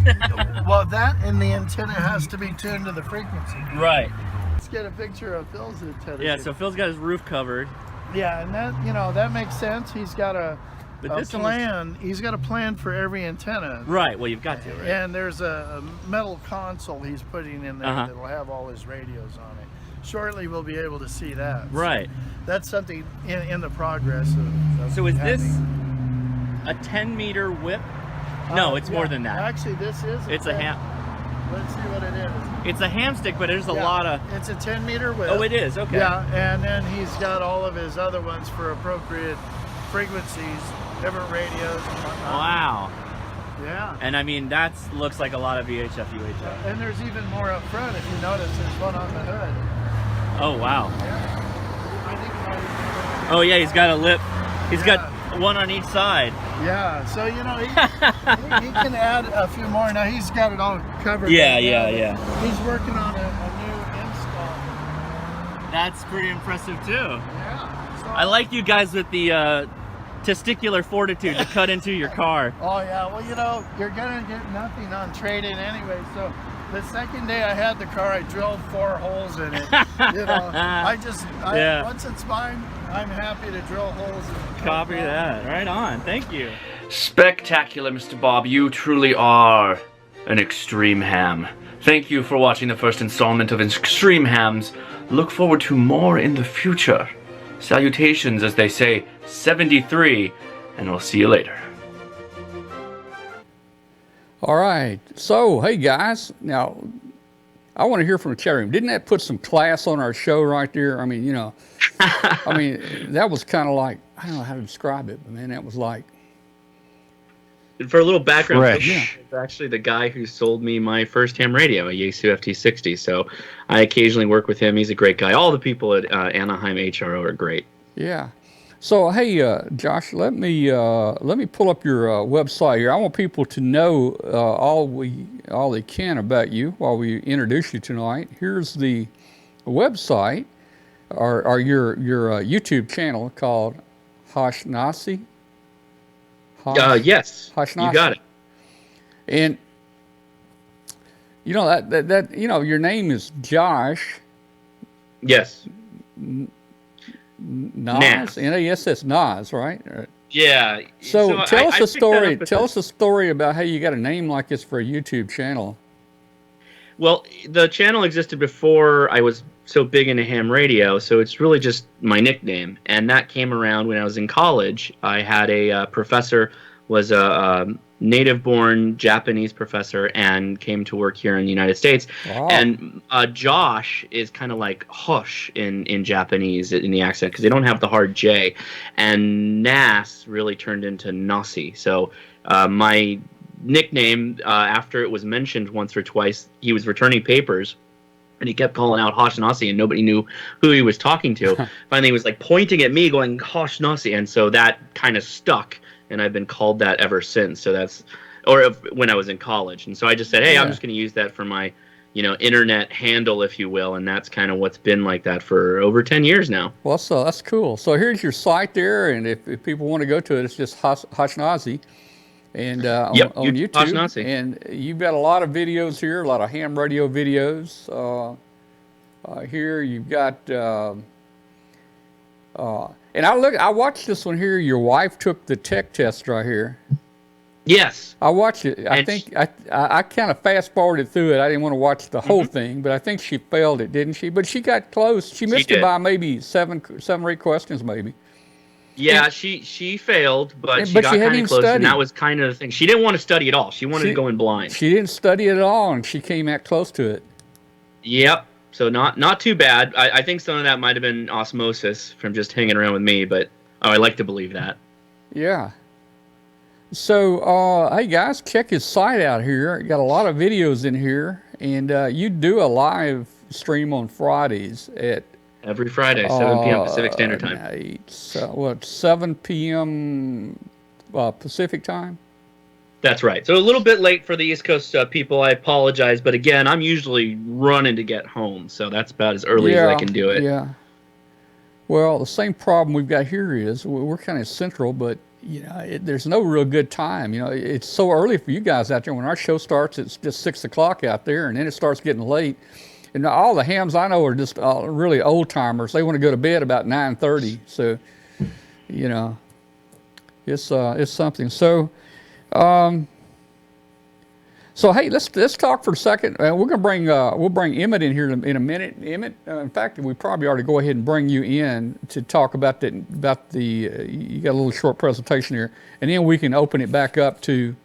Well, that and the antenna has to be tuned to the frequency. Right. Let's get a picture of Phil's antenna. Yeah, so Phil's got his roof covered. Yeah, and that that makes sense. He's got a plan. He's got a plan for every antenna. Right, well, you've got to, right? And there's a metal console he's putting in there Uh-huh. that will have all his radios on it. Shortly, we'll be able to see that. Right. That's something in the progress of So is this happening. a 10-meter whip? No, it's more Yeah, than that. Actually, this is. It's a ham. Let's see what it is. It's a ham stick, but there's a Yeah, lot of. It's a 10-meter width. Oh, it is. Okay. Yeah, and then he's got all of his other ones for appropriate frequencies, different radios and whatnot. Wow. Yeah. And I mean, that looks like a lot of VHF, UHF. And there's even more up front. If you notice, there's one on the hood. Oh wow. I think it might Oh yeah, he's got a lip. He's Yeah. got one on each side. Yeah, so he can add a few more. Now he's got it all covered. Yeah, right yeah, now, yeah. but he's working on a new install. That's pretty impressive too. Yeah. So, I like you guys with the testicular fortitude to cut into your car. Oh yeah, well you're gonna get nothing on trade-in anyway. So the second day I had the car, I drilled 4 holes in it. Yeah. Once it's mine, I'm happy to drill holes in it. Copy that. Right on. Thank you. Spectacular, Mr. Bob. You truly are an extreme ham. Thank you for watching the first installment of Extreme Hams. Look forward to more in the future. Salutations, as they say, 73, and we'll see you later. All right. So, hey guys, now I want to hear from the chat room. Didn't that put some class on our show right there? I mean, that was kind of like, I don't know how to describe it, but man, that was like. For a little background, Fresh. it's actually the guy who sold me my first ham radio, a Yaesu FT60. So I occasionally work with him. He's a great guy. All the people at Anaheim HRO are great. Yeah. So hey, Josh, let me pull up your website here. I want people to know all they can about you while we introduce you tonight. Here's the website, or your YouTube channel called Hashnasi. Yes, Hashnasi. you got it. And that your name is Josh. Yes. Nas, N-A-S-S, Nas, right? Yeah. So tell us I a picked that story. up at Tell us a story about how you got a name like this for a YouTube channel. Well, the channel existed before I was so big into ham radio, so it's really just my nickname. And that came around when I was in college. I had a professor, was a native-born Japanese professor, and came to work here in the United States. Wow. And Josh is kind of like hush in Japanese in the accent because they don't have the hard J. And Nas really turned into Nasi. So my nickname, after it was mentioned once or twice, he was returning papers, and he kept calling out Hoshnasi, and nobody knew who he was talking to. Finally, he was like pointing at me, going Hoshnasi, and so that kind of stuck, and I've been called that ever since. So that's, when I was in college, and so I just said, hey, I'm just going to use that for my, internet handle, if you will, and that's kind of what's been like that for over 10 years now. Well, so that's cool. So here's your site there, and if people want to go to it, it's just Hoshnasi. And on YouTube, Hoshnasi. And you've got a lot of videos here, a lot of ham radio videos. Here you've got, and I watched this one here. Your wife took the tech test right here. Yes, I watched it. I think I kind of fast forwarded through it. I didn't want to watch the whole thing, but I think she failed it, didn't she? But she got close. She missed it by maybe seven or eight questions, maybe. Yeah, she failed, but she got kind of close, and that was kind of the thing. She didn't want to study at all. She wanted to go in blind. She didn't study at all, and she came out close to it. Yep. So not too bad. I think some of that might have been osmosis from just hanging around with me, but I like to believe that. Yeah. So, hey guys, check his site out here. Got a lot of videos in here, and you do a live stream on Fridays at every Friday, 7 p.m. Pacific Standard Time. 7 p.m. Pacific Time? That's right. So a little bit late for the East Coast people. I apologize. But again, I'm usually running to get home. So that's about as early as I can do it. Yeah. Well, the same problem we've got here is we're kind of central, but, there's no real good time. It's so early for you guys out there. When our show starts, it's just 6 o'clock out there, and then it starts getting late. And all the hams I know are just really old timers. They want to go to bed about 9:30. So, it's something. So, hey, let's talk for a second. We're gonna we'll bring Emmett in here in a minute. Emmett, in fact, we probably ought to go ahead and bring you in to talk about the. You got a little short presentation here, and then we can open it back up to,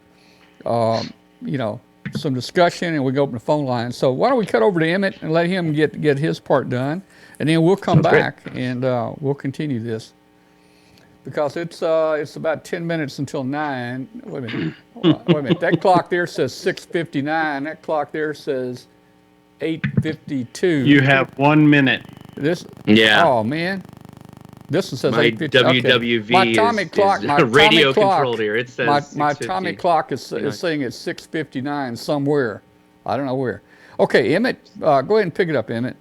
some discussion, and we can open the phone line. So why don't we cut over to Emmett and let him get his part done, and then we'll come back and we'll continue this, because it's about 10 minutes until 9. Wait a minute. Wait a minute. That clock there says 6:59. That clock there says 8:52. You have 1 minute. Oh man. This one says my 8:50. WWV My atomic clock, my radio atomic controlled here. It says my atomic clock is saying it's 6:59 somewhere. I don't know where. Okay, Emmett, go ahead and pick it up, Emmett.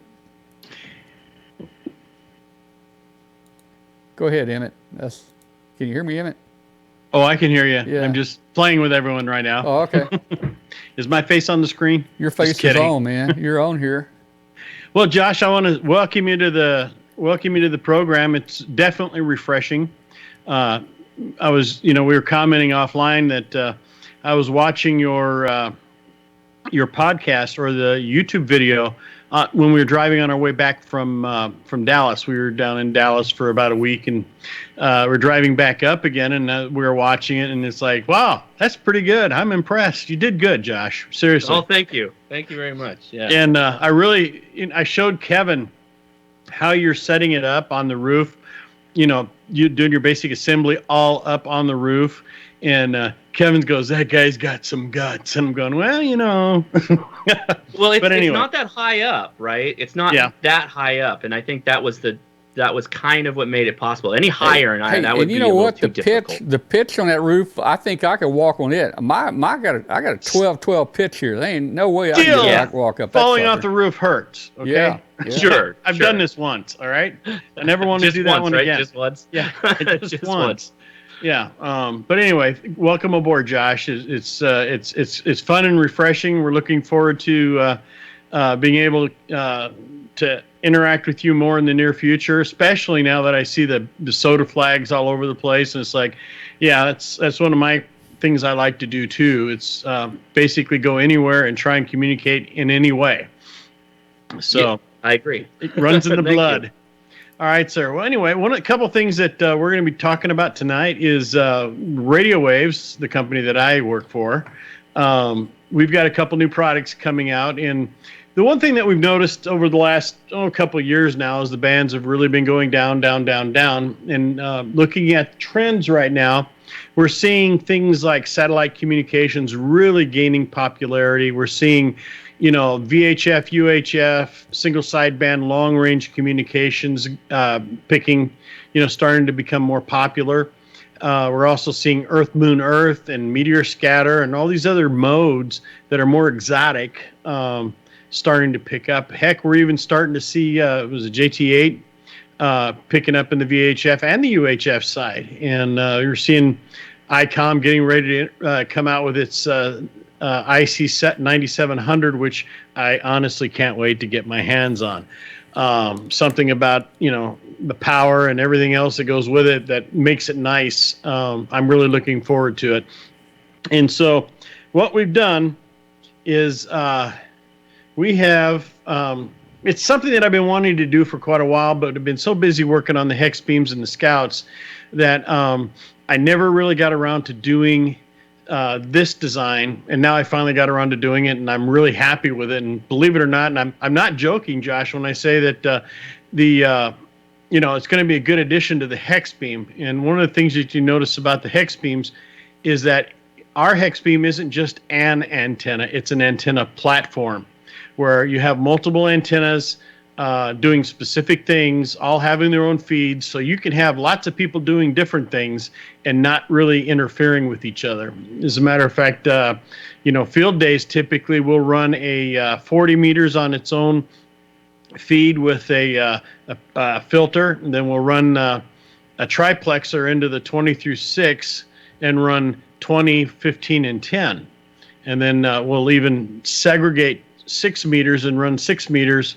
Go ahead, Emmett. Can you hear me, Emmett? Oh, I can hear you. Yeah. I'm just playing with everyone right now. Oh, okay. Is my face on the screen? Your face is on, man. You're on here. Well, Josh, I want to welcome you to the program. It's definitely refreshing. I was, we were commenting offline that I was watching your podcast or the YouTube video when we were driving on our way back from Dallas. We were down in Dallas for about a week, and we're driving back up again, and we were watching it, and it's like, wow, that's pretty good. I'm impressed. You did good, Josh. Seriously. Oh, thank you. Thank you very much. Yeah. And I showed Kevin how you're setting it up on the roof. You doing your basic assembly all up on the roof, and Kevin goes, that guy's got some guts. And I'm going, well, Well, it's anyway. It's not that high up, right? It's not that high up, and I think that was kind of what made it possible. Any higher, that would be a little too difficult. The pitch on that roof, I think I could walk on it. I got a 12-12 pitch here. There ain't no way I can walk up that falling sucker. off the roof hurts. Okay. Yeah. Sure. I've done this once. All right. I never want to do that one again. Just once. Yeah. Just once. Yeah. But anyway, welcome aboard, Josh. It's fun and refreshing. We're looking forward to being able to interact with you more in the near future, especially now that I see the soda flags all over the place. And it's like, yeah, that's one of my things I like to do too. It's basically go anywhere and try and communicate in any way. So Yeah, I agree. it runs in the Thank blood. you. All right, sir. Well, anyway, a couple things that we're going to be talking about tonight is Radio Waves, the company that I work for. We've got a couple new products coming out, and the one thing that we've noticed over the last couple of years now is the bands have really been going down, down, down, down. And looking at trends right now, we're seeing things like satellite communications really gaining popularity. We're seeing, VHF, UHF, single sideband, long range communications starting to become more popular. We're also seeing Earth, Moon, Earth, and meteor scatter, and all these other modes that are more exotic starting to pick up. Heck, we're even starting to see it was a JT8 picking up in the VHF and the UHF side, and you're seeing ICOM getting ready to come out with its IC set 9700, which I honestly can't wait to get my hands on. Something about the power and everything else that goes with it that makes it nice. I'm really looking forward to it. And so what we've done is we have it's something that I've been wanting to do for quite a while, but I've been so busy working on the hex beams and the scouts that I never really got around to doing this design, and now I finally got around to doing it, and I'm really happy with it. And believe it or not, and I'm not joking, Josh, when I say that it's going to be a good addition to the hex beam. And one of the things that you notice about the hex beams is that our hex beam isn't just an antenna; it's an antenna platform where you have multiple antennas doing specific things, all having their own feeds, so you can have lots of people doing different things and not really interfering with each other. As a matter of fact, field days typically will run a 40 meters on its own feed with a filter, and then we'll run a triplexer into the 20 through 6 and run 20, 15, and 10. And then we'll even segregate 6 meters and run 6 meters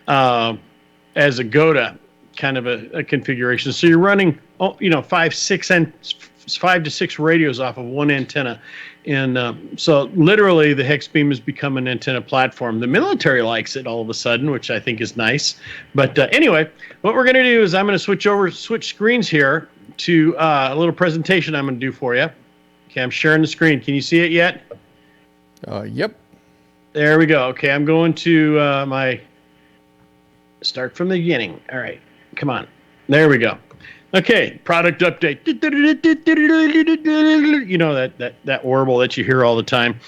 as a GOTA kind of a configuration. So you're running, 5 to 6 radios off of one antenna. And so literally the hex beam has become an antenna platform. The military likes it all of a sudden, which I think is nice. But anyway, what we're going to do is I'm going to switch screens here to a little presentation I'm going to do for you. Okay, I'm sharing the screen. Can you see it yet? Yep. There we go. Okay, I'm going to my start from the beginning. All right, come on. There we go. Okay, product update. You know that warble that you hear all the time.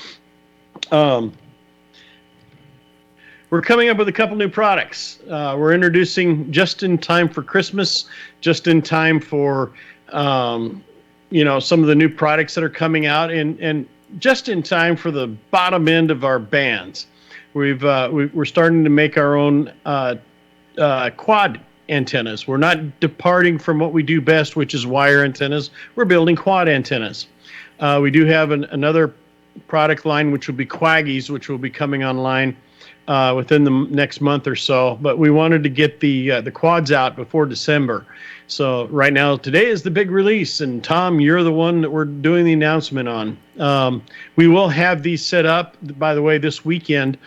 We're coming up with a couple new products. We're introducing just in time for Christmas, just in time for some of the new products that are coming out, and just in time for the bottom end of our bands. We're starting to make our own quad antennas. We're not departing from what we do best, which is wire antennas. We're building quad antennas. We do have another product line, which will be Quaggies, which will be coming online within the next month or so. But we wanted to get the quads out before December. So right now, today is the big release, and Tom, you're the one that we're doing the announcement on. We will have these set up, by the way, this weekend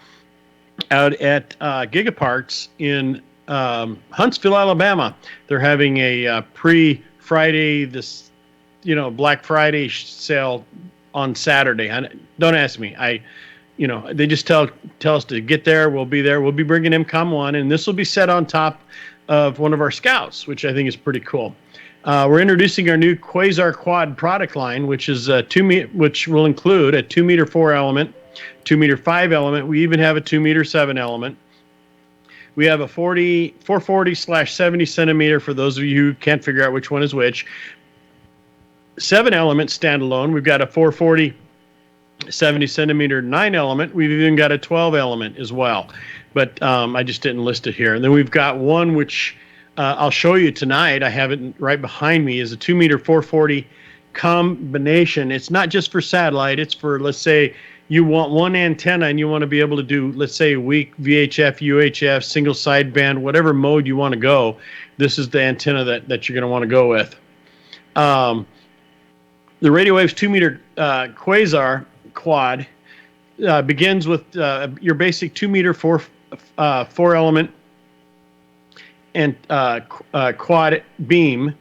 out at Gigaparts in Huntsville, Alabama. They're having a pre-Friday, Black Friday sale on Saturday. Don't ask me. They just tell us to get there. We'll be there. We'll be bringing MCOM 1, and this will be set on top of one of our scouts, which I think is pretty cool. We're introducing our new Quasar Quad product line, which is which will include a 2 meter 4 element, 2 meter 5 element. We even have a 2 meter 7 element. We have a 440/70 centimeter for those of you who can't figure out which one is which. 7 element standalone. We've got a 440/70 centimeter 9 element. We've even got a 12 element as well, but I just didn't list it here. And then we've got one which I'll show you tonight. I have it right behind me. Is a 2 meter 440 combination. It's not just for satellite. It's for, let's say, you want one antenna and you want to be able to do, let's say, a weak VHF, UHF, single sideband, whatever mode you want to go. This is the antenna that you're going to want to go with. The Radio Wave's 2-meter Quasar quad begins with your basic 2-meter 4-element and quad beam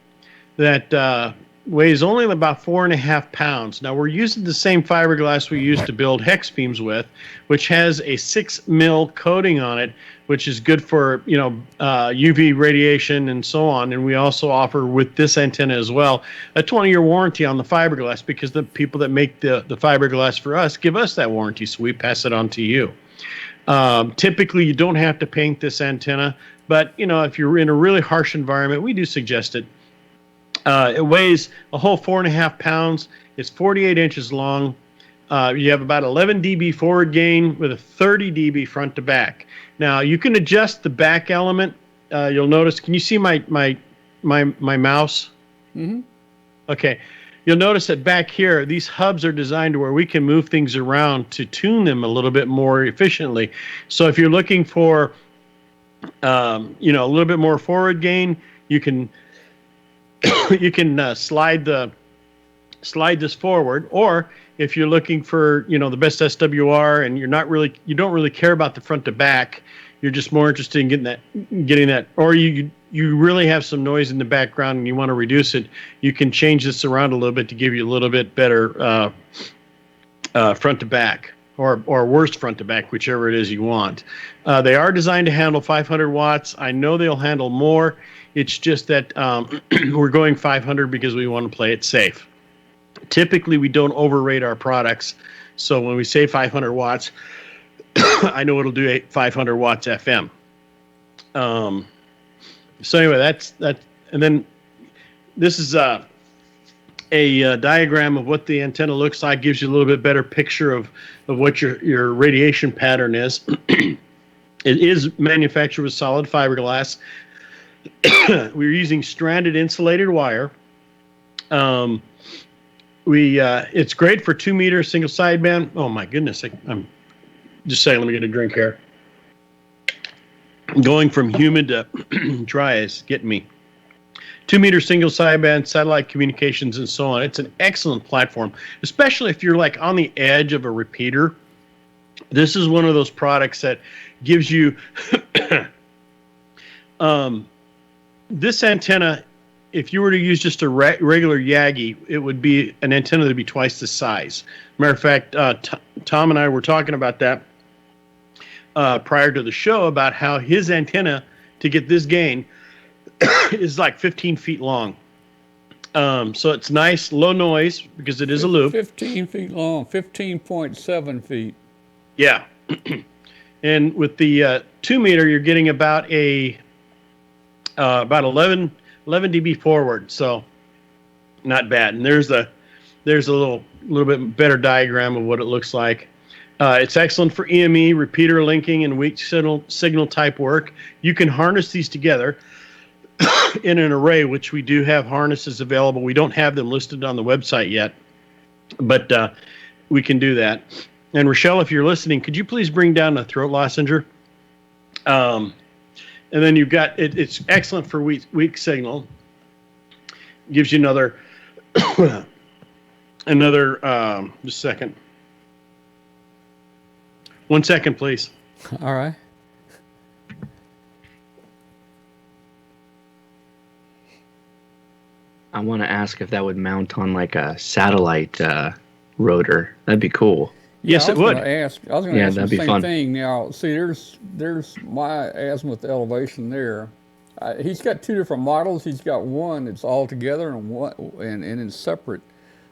that weighs only about 4.5 pounds. Now we're using the same fiberglass we used to build hex beams with, which has a 6 mil coating on it, which is good for UV radiation and so on. And we also offer with this antenna as well a 20-year warranty on the fiberglass, because the people that make the fiberglass for us give us that warranty, so we pass it on to you. Typically, you don't have to paint this antenna, but if you're in a really harsh environment, we do suggest it. It weighs a whole 4.5 pounds. It's 48 inches long. You have about 11 dB forward gain with a 30 dB front to back. Now you can adjust the back element. You'll notice. Can you see my mouse? Mm-hmm. Okay. You'll notice that back here, these hubs are designed to where we can move things around to tune them a little bit more efficiently. So if you're looking for, a little bit more forward gain, you can slide this forward, or if you're looking for the best SWR and you don't really care about the front to back, you're just more interested in getting that, or you really have some noise in the background and you want to reduce it, you can change this around a little bit to give you a little bit better front to back, or worse front to back, whichever it is you want. They are designed to handle 500 watts. I know they'll handle more. It's just that we're going 500 because we want to play it safe. Typically, we don't overrate our products. So when we say 500 watts, I know it'll do 500 watts FM. So anyway, that's that. And then this is a diagram of what the antenna looks like. Gives you a little bit better picture of what your radiation pattern is. It is manufactured with solid fiberglass. We're using stranded insulated wire. It's great for 2-meter single sideband. Oh my goodness! I'm just saying. Let me get a drink here. Going from humid to dry is getting me. 2-meter single sideband, satellite communications, and so on. It's an excellent platform, especially if you're like on the edge of a repeater. This is one of those products that gives you this antenna. If you were to use just a regular Yagi, it would be an antenna that would be twice the size. Matter of fact, Tom and I were talking about that prior to the show, about how his antenna, to get this gain, is like 15 feet long. So it's nice, low noise, because it is a loop. 15 feet long, 15.7 feet. Yeah. And with the 2-meter, you're getting about 11 dB forward, so not bad. And there's a little bit better diagram of what it looks like. It's excellent for EME, repeater linking, and weak signal type work. You can harness these together in an array, which we do have harnesses available. We don't have them listed on the website yet, but we can do that. And Rochelle, if you're listening, could you please bring down a throat lozenge? And then you've got it's excellent for weak signal. Gives you another just a second. 1 second, please. All right. I want to ask if that would mount on like a satellite rotor. That'd be cool. Yes, it would. I was going to ask the same thing. Now, see, there's my azimuth elevation there. He's got two different models. He's got one that's all together and it's separate.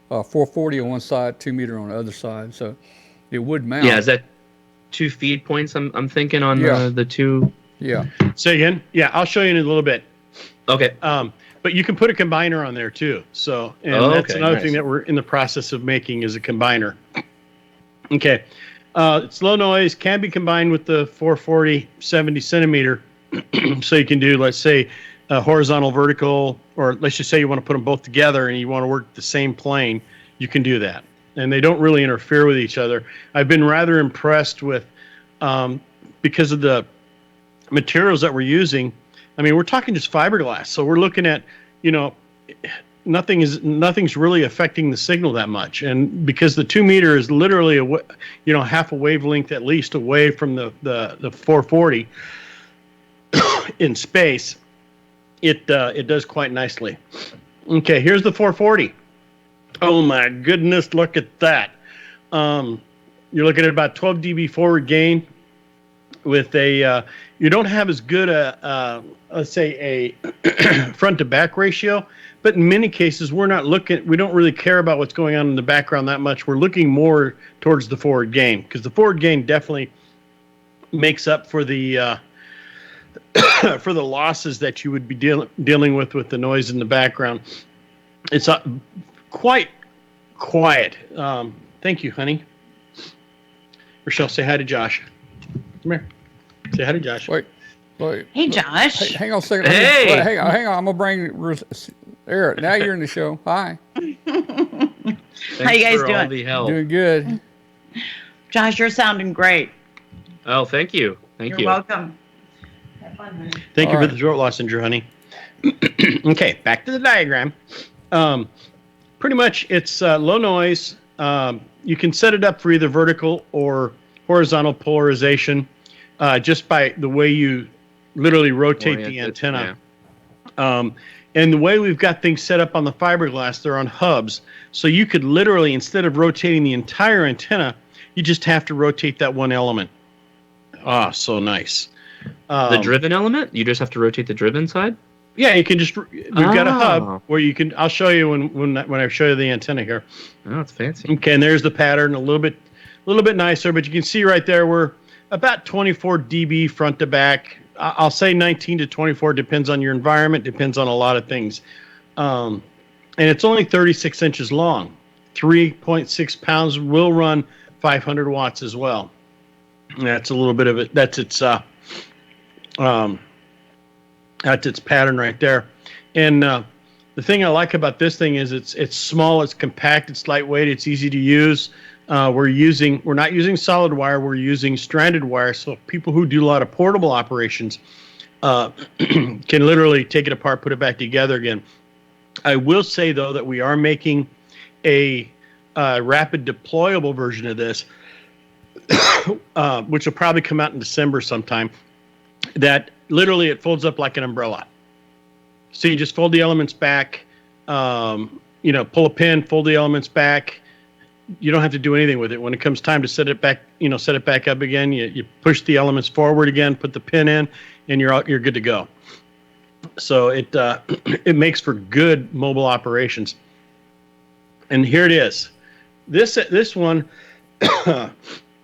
440 on one side, 2-meter on the other side. So it would mount. Yeah, is that 2 feed points? I'm thinking on the two. Yeah. Say again. Yeah, I'll show you in a little bit. Okay. But you can put a combiner on there too. So, and that's another thing that we're in the process of making is a combiner. Okay. It's low noise, can be combined with the 440 70 centimeter. So you can do, let's say, horizontal, vertical, or let's just say you want to put them both together and you want to work the same plane, you can do that. And they don't really interfere with each other. I've been rather impressed with, because of the materials that we're using. I mean, we're talking just fiberglass. So we're looking at, nothing's really affecting the signal that much, and because the 2 meter is literally half a wavelength at least away from the 440 in space, it does quite nicely. Okay, here's the 440. Oh my goodness, look at that. You're looking at about 12 dB forward gain with a you don't have as good a let's say a front to back ratio, but in many cases we don't really care about what's going on in the background that much. We're looking more towards the forward gain, because the forward gain definitely makes up for the for the losses that you would be dealing with the noise in the background. It's quite quiet. Thank you, honey. Rochelle, say hi to Josh. Come here. Say hi to Josh. Wait. Hey, Josh. Hey, hang on a second. Hey. Wait, hang on. I'm gonna bring Eric. Now you're in the show. Hi. How you guys for doing? all the help. Doing good. Josh, you're sounding great. Oh, thank you. You're welcome. Have fun, honey. Thank you All for right. the throat lozenge, honey. Okay, back to the diagram. Pretty much it's low noise. You can set it up for either vertical or horizontal polarization just by the way you literally rotate the antenna. Yeah. And the way we've got things set up on the fiberglass, they're on hubs. So you could literally, instead of rotating the entire antenna, you just have to rotate that one element. Ah, so nice. The driven element? You just have to rotate the driven side? Yeah, you can just. We've got a Oh. hub where you can. I'll show you when I show you the antenna here. Oh, it's fancy. Okay, and there's the pattern, a little bit nicer, but you can see right there we're about 24 dB front to back. I'll say 19 to 24, depends on your environment, depends on a lot of things. And it's only 36 inches long. 3.6 pounds, will run 500 watts as well. And that's a little bit of it. That's its pattern right there. And the thing I like about this thing is it's small, it's compact, it's lightweight, it's easy to use. We're not using solid wire, we're using stranded wire. So people who do a lot of portable operations can literally take it apart, put it back together again. I will say though that we are making a rapid deployable version of this, which will probably come out in December sometime. That literally it folds up like an umbrella. So you just fold the elements back, pull a pin, fold the elements back. You don't have to do anything with it. When it comes time to set it back up again, you push the elements forward again, put the pin in, and you're good to go. So it makes for good mobile operations. And here it is. This one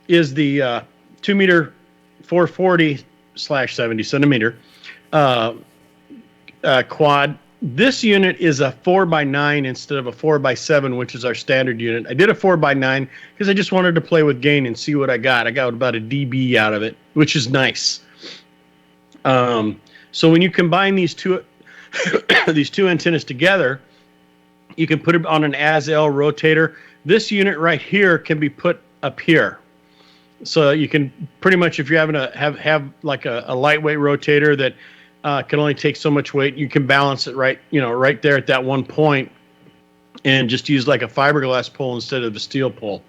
is the 2 meter 440/70 centimeter quad. This unit is a 4x9 instead of a 4x7, which is our standard unit. I did a 4x9 because I just wanted to play with gain and see what I got. I got about a dB out of it, which is nice. So when you combine these two antennas together, you can put it on an as-L rotator. This unit right here can be put up here. So you can pretty much, if you're having to have like a lightweight rotator that can only take so much weight, you can balance it right there at that one point, and just use like a fiberglass pole instead of the steel pole.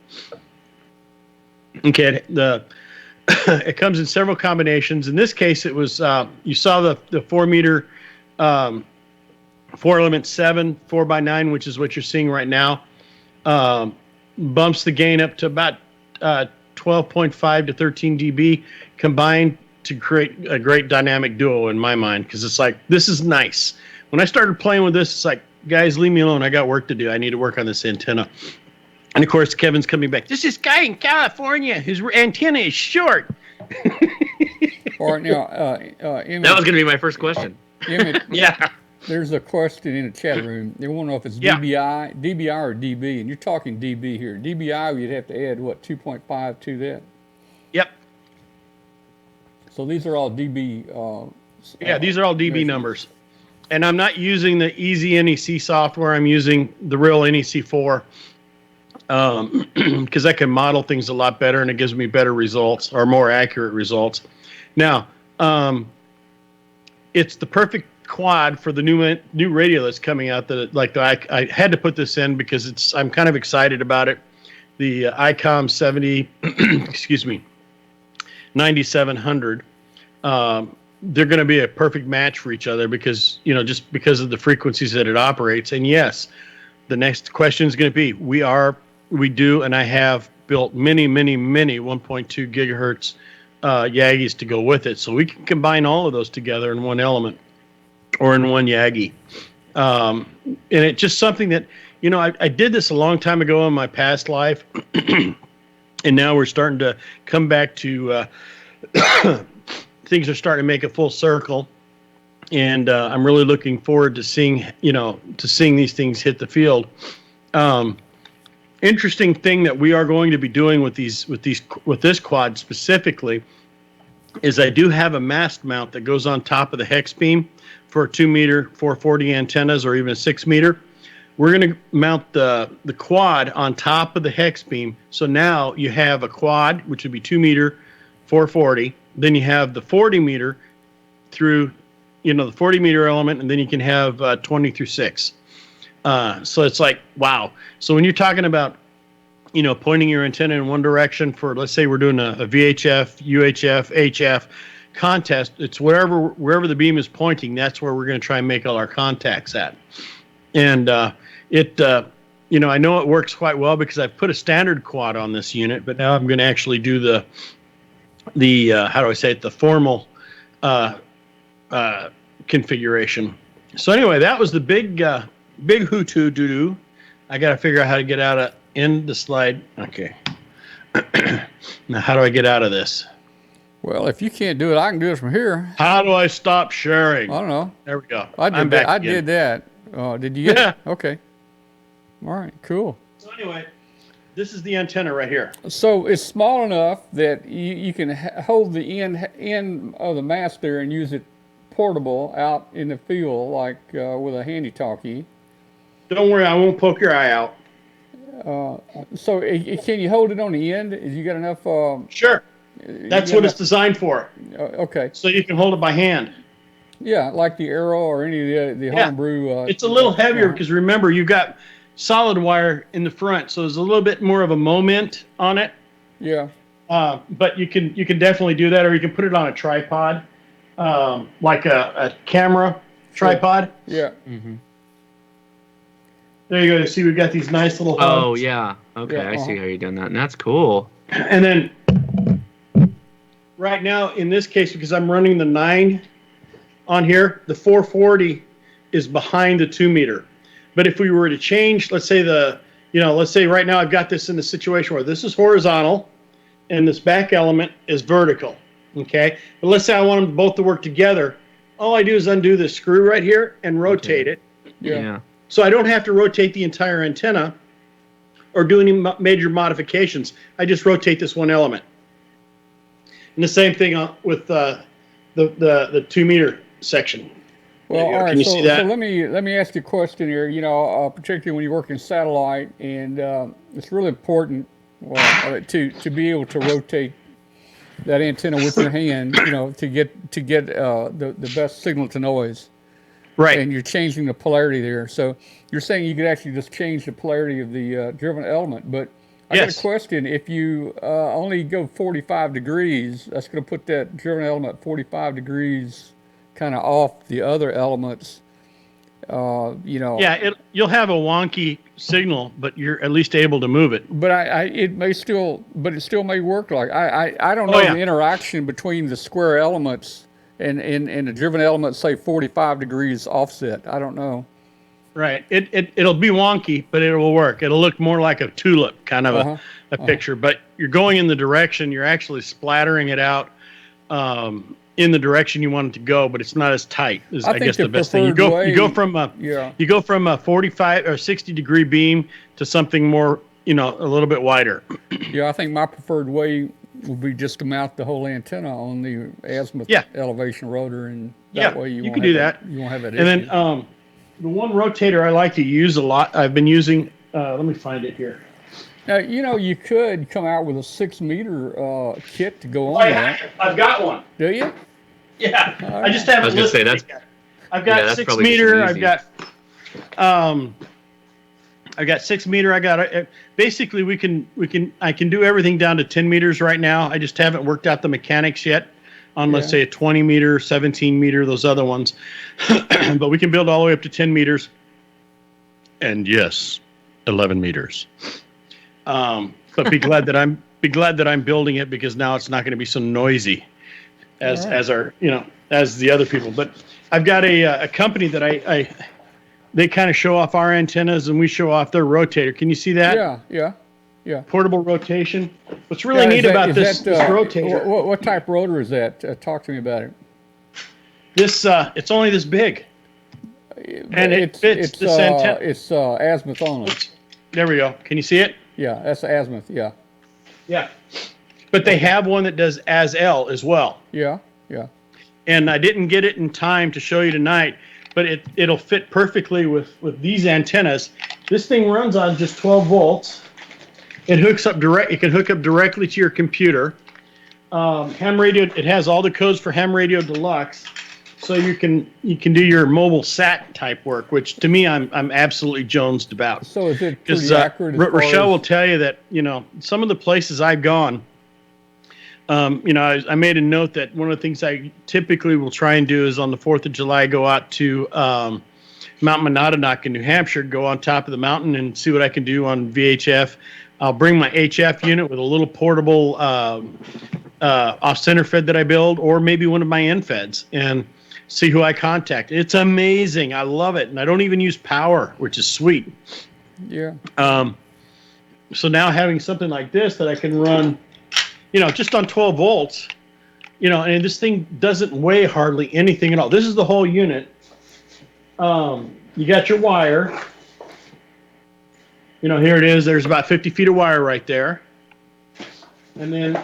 Okay, it comes in several combinations. In this case, it was you saw the 4 meter 4-element 7 4x9, which is what you're seeing right now. Bumps the gain up to about 12.5 to 13 dB combined to create a great dynamic duo in my mind, because it's like, this is nice. When I started playing with this, it's like, guys, leave me alone. I got work to do. I need to work on this antenna. And of course, Kevin's coming back. This guy in California, his antenna is short. All right, now, That was going to be my first question. Emmett, Yeah. there's a question in the chat room. They want to know if it's Yeah. DBI or DB, and you're talking DB here. DBI, you'd have to add, what, 2.5 to that? Yep. So these are all DB. Yeah, these are all DB numbers. And I'm not using the easy NEC software. I'm using the real NEC4 because I can model things a lot better, and it gives me better results or more accurate results. Now, it's the perfect quad for the new radio that's coming out. I had to put this in because I'm kind of excited about it. The ICOM 70, excuse me, 9700. They're going to be a perfect match for each other because just because of the frequencies that it operates. And yes, the next question is going to be: we do, and I have built many 1.2 gigahertz Yagis to go with it, so we can combine all of those together in one element or in one Yagi. And it's just something that I did this a long time ago in my past life, and now we're starting to come back to things are starting to make a full circle, and I'm really looking forward to seeing these things hit the field. Interesting thing that we are going to be doing with this quad specifically is I do have a mast mount that goes on top of the hex beam for 2 meter 440 antennas or even a 6 meter. We're going to mount the quad on top of the hex beam. So now you have a quad, which would be 2 meter 440. Then you have the 40 meter through, the 40 meter element, and then you can have 20 through 6. So it's like, wow. So when you're talking about, pointing your antenna in one direction for, let's say we're doing a VHF, UHF, HF contest, it's wherever the beam is pointing, that's where we're going to try and make all our contacts at. And I know it works quite well because I've put a standard quad on this unit, but now I'm going to actually do the how do I say it, the formal configuration. So anyway, that was the big hootoo doo-doo. I got to figure out how to get out of in the slide. Okay. Now, how do I get out of this? Well, if you can't do it, I can do it from here. How do I stop sharing? I don't know. There we go. I did that. Did you get it? Okay. All right, cool. So anyway, this is the antenna right here. So it's small enough that you can hold the end of the mast there and use it portable out in the field, like with a handy talkie. Don't worry, I won't poke your eye out. So can you hold it on the end? Is you got enough? Sure. That's what it's designed for. Okay. So you can hold it by hand. Yeah, like the Arrow or any of the homebrew. It's a little heavier because remember, you've got solid wire in the front, so there's a little bit more of a moment on it. Yeah. But you can definitely do that, or you can put it on a tripod, like a camera tripod. Yeah. Mm-hmm. There you go. See, we've got these nice little hubs. Oh, yeah. Okay, Yeah, I see how you're doing that. And that's cool. And then right now, in this case, because I'm running the 9 on here, the 440 is behind the 2 meter. But if we were to change, let's say let's say right now I've got this in the situation where this is horizontal and this back element is vertical. Okay. But let's say I want them both to work together. All I do is undo this screw right here and rotate it. Yeah. So I don't have to rotate the entire antenna or do any major modifications. I just rotate this one element. And the same thing with the 2 meter section. Well, all right. Can you see that? So let me ask you a question here. Particularly when you work in satellite, and it's really important to be able to rotate that antenna with your hand. To get the best signal to noise. Right. And you're changing the polarity there. So you're saying you could actually just change the polarity of the driven element. But I got a question. If you only go 45 degrees, that's going to put that driven element 45 degrees kind of off the other elements. Yeah, you'll have a wonky signal, but you're at least able to move it. But it still may work. Like I don't know the interaction between the square elements and the driven element, say 45 degrees offset. I don't know. Right. It'll be wonky, but it will work. It'll look more like a tulip kind of a picture. But you're going in the direction, you're actually splattering it out in the direction you want it to go, but it's not as tight. I guess the best thing. You go from a 45 or 60 degree beam to something more, a little bit wider. Yeah, I think my preferred way would be just to mount the whole antenna on the azimuth elevation rotor, and that way you can do that. You won't have that issue. And then the one rotator I like to use a lot, I've been using, let me find it here. Now, you could come out with a 6 meter kit to go on that. I've got one. Do you? Yeah, All I just haven't I was going to say, I've got that's 6 probably just meter. easy. I've got 6 meter. I got basically I can do everything down to 10 meters right now. I just haven't worked out the mechanics yet on, let's say, a 20 meter, 17 meter, those other ones. But we can build all the way up to 10 meters. And yes, 11 meters. But be glad that I'm building it, because now it's not going to be so noisy as the other people. But I've got a company that they kind of show off our antennas and we show off their rotator. Can you see that? Yeah. Portable rotation. What's really neat about this rotator? What type rotor is that? Talk to me about it. This it's only this big, and it fits this antenna. It's azimuth only. There we go. Can you see it? Yeah, that's azimuth. Yeah. Yeah. But they have one that does as-L as well. Yeah. And I didn't get it in time to show you tonight, but it'll fit perfectly with these antennas. This thing runs on just 12 volts. It hooks up direct. It can hook up directly to your computer. Ham radio. It has all the codes for Ham Radio Deluxe, so you can do your mobile sat type work, which to me I'm absolutely jonesed about. So is it pretty accurate? Rochelle will tell you that some of the places I've gone. I made a note that one of the things I typically will try and do is on the 4th of July go out to Mount Monadnock in New Hampshire, go on top of the mountain and see what I can do on VHF. I'll bring my HF unit with a little portable off-center fed that I build, or maybe one of my end feds, and see who I contact. It's amazing. I love it. And I don't even use power, which is sweet. Yeah. So now having something like this that I can run, just on 12 volts, and this thing doesn't weigh hardly anything at all. This is the whole unit. You got your wire. Here it is. There's about 50 feet of wire right there. And then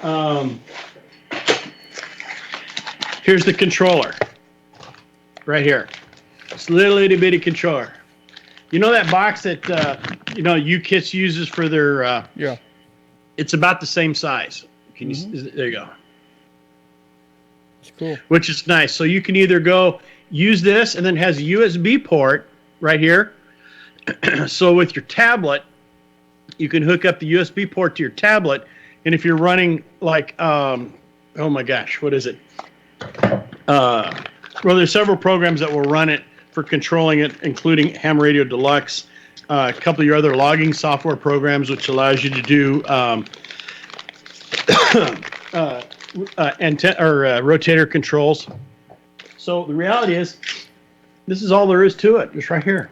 here's the controller right here. It's a little itty bitty controller. You know that box that UKITS uses for their yeah. It's about the same size. Can you? There you go. It's cool. Which is nice. So you can either go use this, and then it has a USB port right here. So with your tablet, you can hook up the USB port to your tablet, and if you're running like, oh my gosh, what is it? Well, there's several programs that will run it for controlling it, including Ham Radio Deluxe, a couple of your other logging software programs, which allows you to do rotator controls. So the reality is, this is all there is to it. It's right here.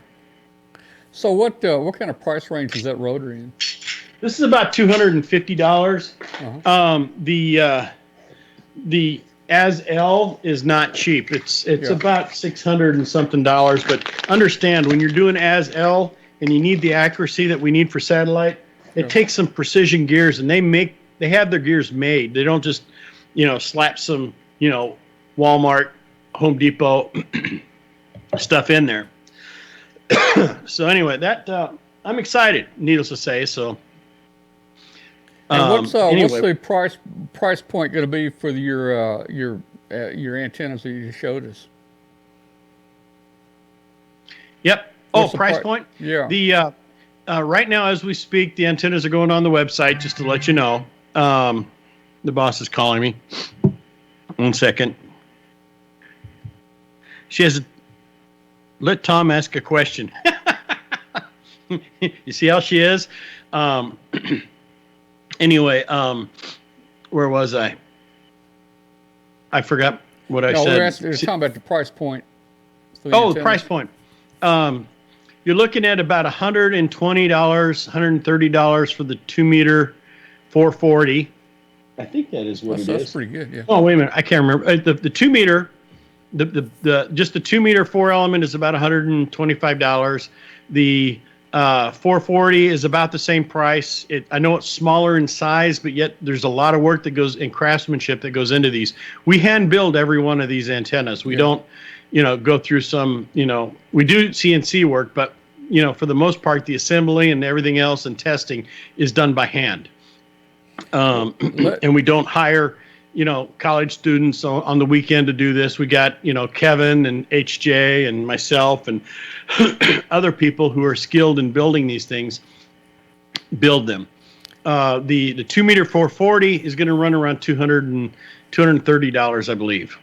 So what kind of price range is that rotor in? This is about $250. The as-L is not cheap. It's about $600 and something dollars. But understand, when you're doing as-L and you need the accuracy that we need for satellite, it takes some precision gears, and they have their gears made. They don't just slap some Walmart, Home Depot stuff in there. So anyway, that I'm excited, needless to say. So and what's the price point going to be for your antennas that you showed us? Yep. Price point? Yeah. The right now as we speak, the antennas are going on the website, just to let you know. The boss is calling me. 1 second. She has let Tom ask a question. You see how she is? Anyway, where was I? I forgot what I said. We're talking about the price point. The price point. You're looking at about $120, $130 for the 2 meter 440. I think that is what it is. That's pretty good, yeah. Oh, wait a minute. I can't remember. The 2 meter, just the 2 meter 4 element is about $125. The 440 is about the same price. I know it's smaller in size, but yet there's a lot of work that goes in craftsmanship that goes into these. We hand build every one of these antennas. We don't, go through some, we do CNC work, but for the most part, the assembly and everything else and testing is done by hand. And we don't hire college students on the weekend to do this. We got, Kevin and HJ and myself and other people who are skilled in building these things, build them. The 2 meter 440 is going to run around $230, I believe.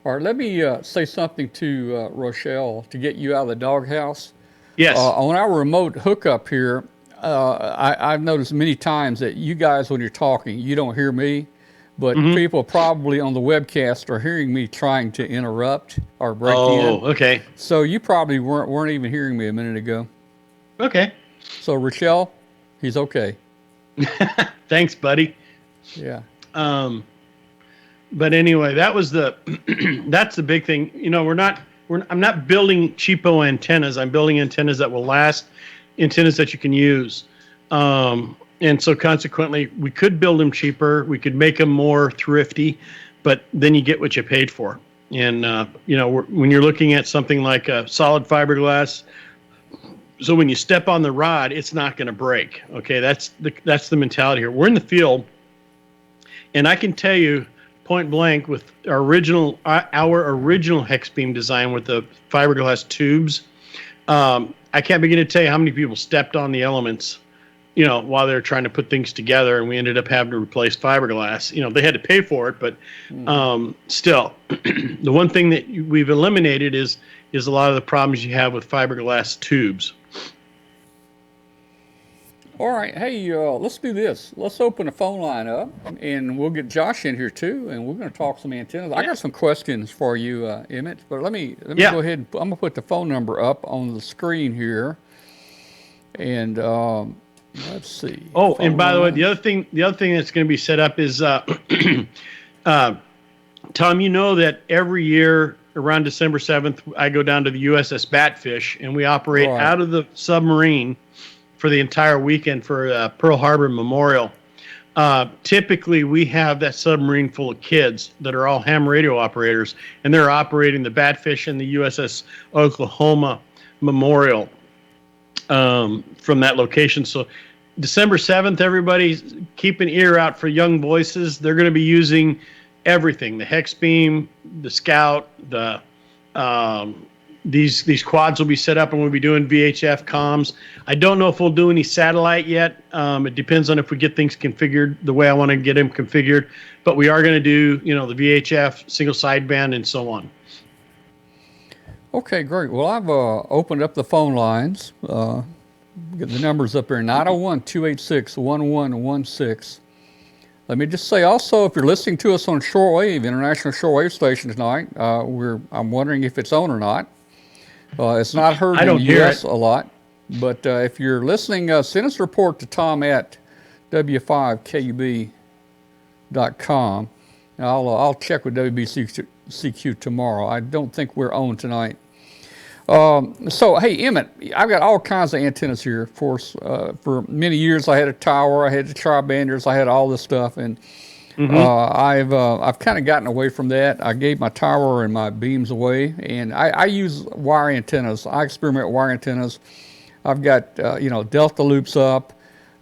All right, let me say something to Rochelle to get you out of the doghouse. Yes. On our remote hookup here, I've noticed many times that you guys, when you're talking, you don't hear me, but people probably on the webcast are hearing me trying to interrupt or break in. Oh, okay. So you probably weren't even hearing me a minute ago. Okay. So Rochelle, he's okay. Thanks, buddy. Yeah. But anyway, that was that's the big thing. I'm not building cheapo antennas. I'm building antennas that will last, antennas that you can use. And so consequently, we could build them cheaper. We could make them more thrifty, but then you get what you paid for. And, when you're looking at something like a solid fiberglass, so when you step on the rod, it's not going to break. Okay, that's the mentality here. We're in the field, and I can tell you point blank with our original hex beam design with the fiberglass tubes. I can't begin to tell you how many people stepped on the elements, while they're trying to put things together, and we ended up having to replace fiberglass. They had to pay for it, but still, the one thing that we've eliminated is a lot of the problems you have with fiberglass tubes. All right, hey, let's do this. Let's open the phone line up, and we'll get Josh in here too, and we're going to talk some antennas. I got some questions for you, Emmett, but let me go ahead. I'm going to put the phone number up on the screen here, and let's see. Oh, and by the way, the other thing that's going to be set up is, Tom, that every year around December 7th, I go down to the USS Batfish, and we operate out of the submarine for the entire weekend for Pearl Harbor Memorial. Typically, we have that submarine full of kids that are all ham radio operators, and they're operating the Batfish and the USS Oklahoma Memorial from that location. So December 7th, everybody keep an ear out for young voices. They're going to be using everything, the hex beam, the scout, the these quads will be set up, and we'll be doing VHF comms. I don't know if we'll do any satellite yet. It depends on if we get things configured the way I want to get them configured. But we are going to do, the VHF, single sideband, and so on. Okay, great. Well, I've opened up the phone lines. Get the numbers up there, 901-286-1116. Let me just say also, if you're listening to us on shortwave, International Shortwave Station tonight, I'm wondering if it's on or not. It's not heard in the U.S. a lot, but if you're listening, send us a report to Tom at w5kub.com. I'll check with WBCQ tomorrow. I don't think we're on tonight. So, hey, Emmett, I've got all kinds of antennas here. Of course, for many years I had a tower, I had the tri-banders, I had all this stuff, and I've kind of gotten away from that. I gave my tower and my beams away, and I use wire antennas. I experiment with wire antennas. I've got delta loops up.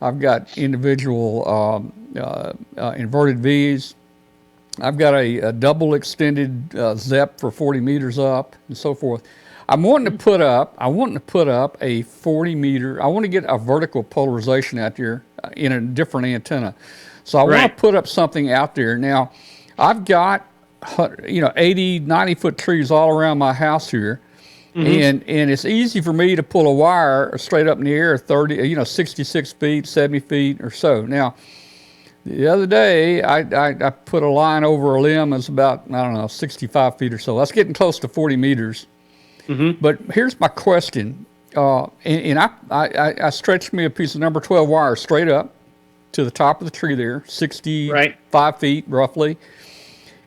I've got individual inverted V's. I've got a double extended ZEP for 40 meters up, and so forth. I'm wanting to put up a 40 meter. I want to get a vertical polarization out there in a different antenna. So I want to put up something out there. Now, I've got 80, 90 foot trees all around my house here. And it's easy for me to pull a wire straight up in the air 66 feet, 70 feet or so. Now, the other day, I put a line over a limb that's about, 65 feet or so. That's getting close to 40 meters. But here's my question. I stretched me a piece of number 12 wire straight up to the top of the tree there, 65 feet roughly.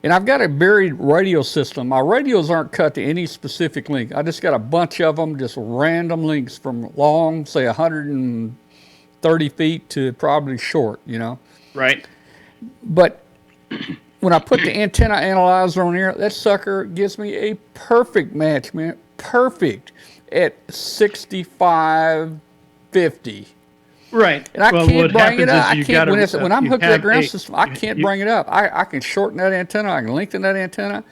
And I've got a buried radio system. My radios aren't cut to any specific length. I just got a bunch of them, just random lengths from long, say 130 feet to probably short, Right. But when I put the antenna analyzer on there, that sucker gives me a perfect match, man. Perfect at 65, 50. Right. And I Well, can't what bring it happens up. is I you can't, gotta, when I'm you hooked to that have ground a- system, I can't you- bring it up. I can shorten that antenna, I can lengthen that antenna,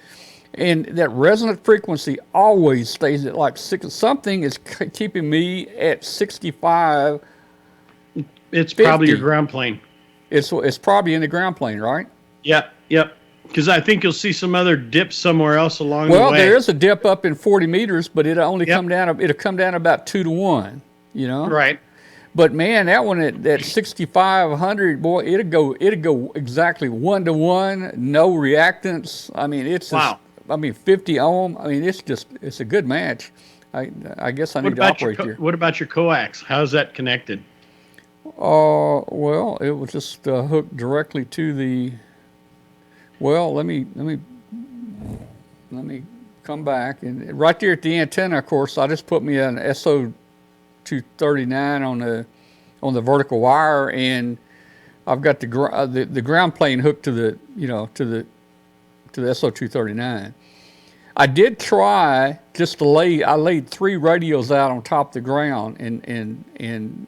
and that resonant frequency always stays at like 6. Something is keeping me at 65. It's probably your 50. ground plane. It's probably in the ground plane, right? Yep. Because I think you'll see some other dips somewhere else along the Well, way. there is a dip up in 40 meters, but it'll only Yep. come down. It'll come down about 2 to 1. You know. Right. But man, that one at 6,500, boy, it'd go exactly 1 to 1, no reactance. I mean, it's Wow. 50 ohm. I mean, it's a good match. I guess I need to operate here. What about your coax? How's that connected? Well, it was just hooked directly to the. Well, let me come back, and right there at the antenna, of course, I just put me an SO239 on the vertical wire, and I've got the ground plane hooked to the to the SO239. I did try just to I laid 3 radios out on top of the ground and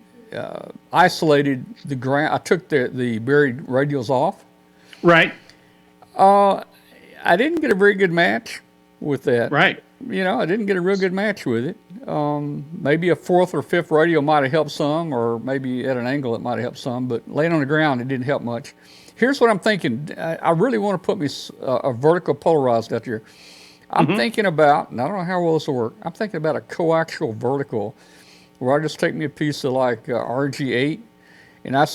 isolated the ground. I took the buried radios off. Right. I didn't get a very good match with that. Right. I didn't get a real good match with it. Maybe a 4th or 5th radio might have helped some, or maybe at an angle it might have helped some, but laying on the ground, it didn't help much. Here's what I'm thinking. I really want to put me a vertical polarized out there. I'm thinking about, and I don't know how well this will work, I'm thinking about a coaxial vertical where I just take me a piece of like RG8, and I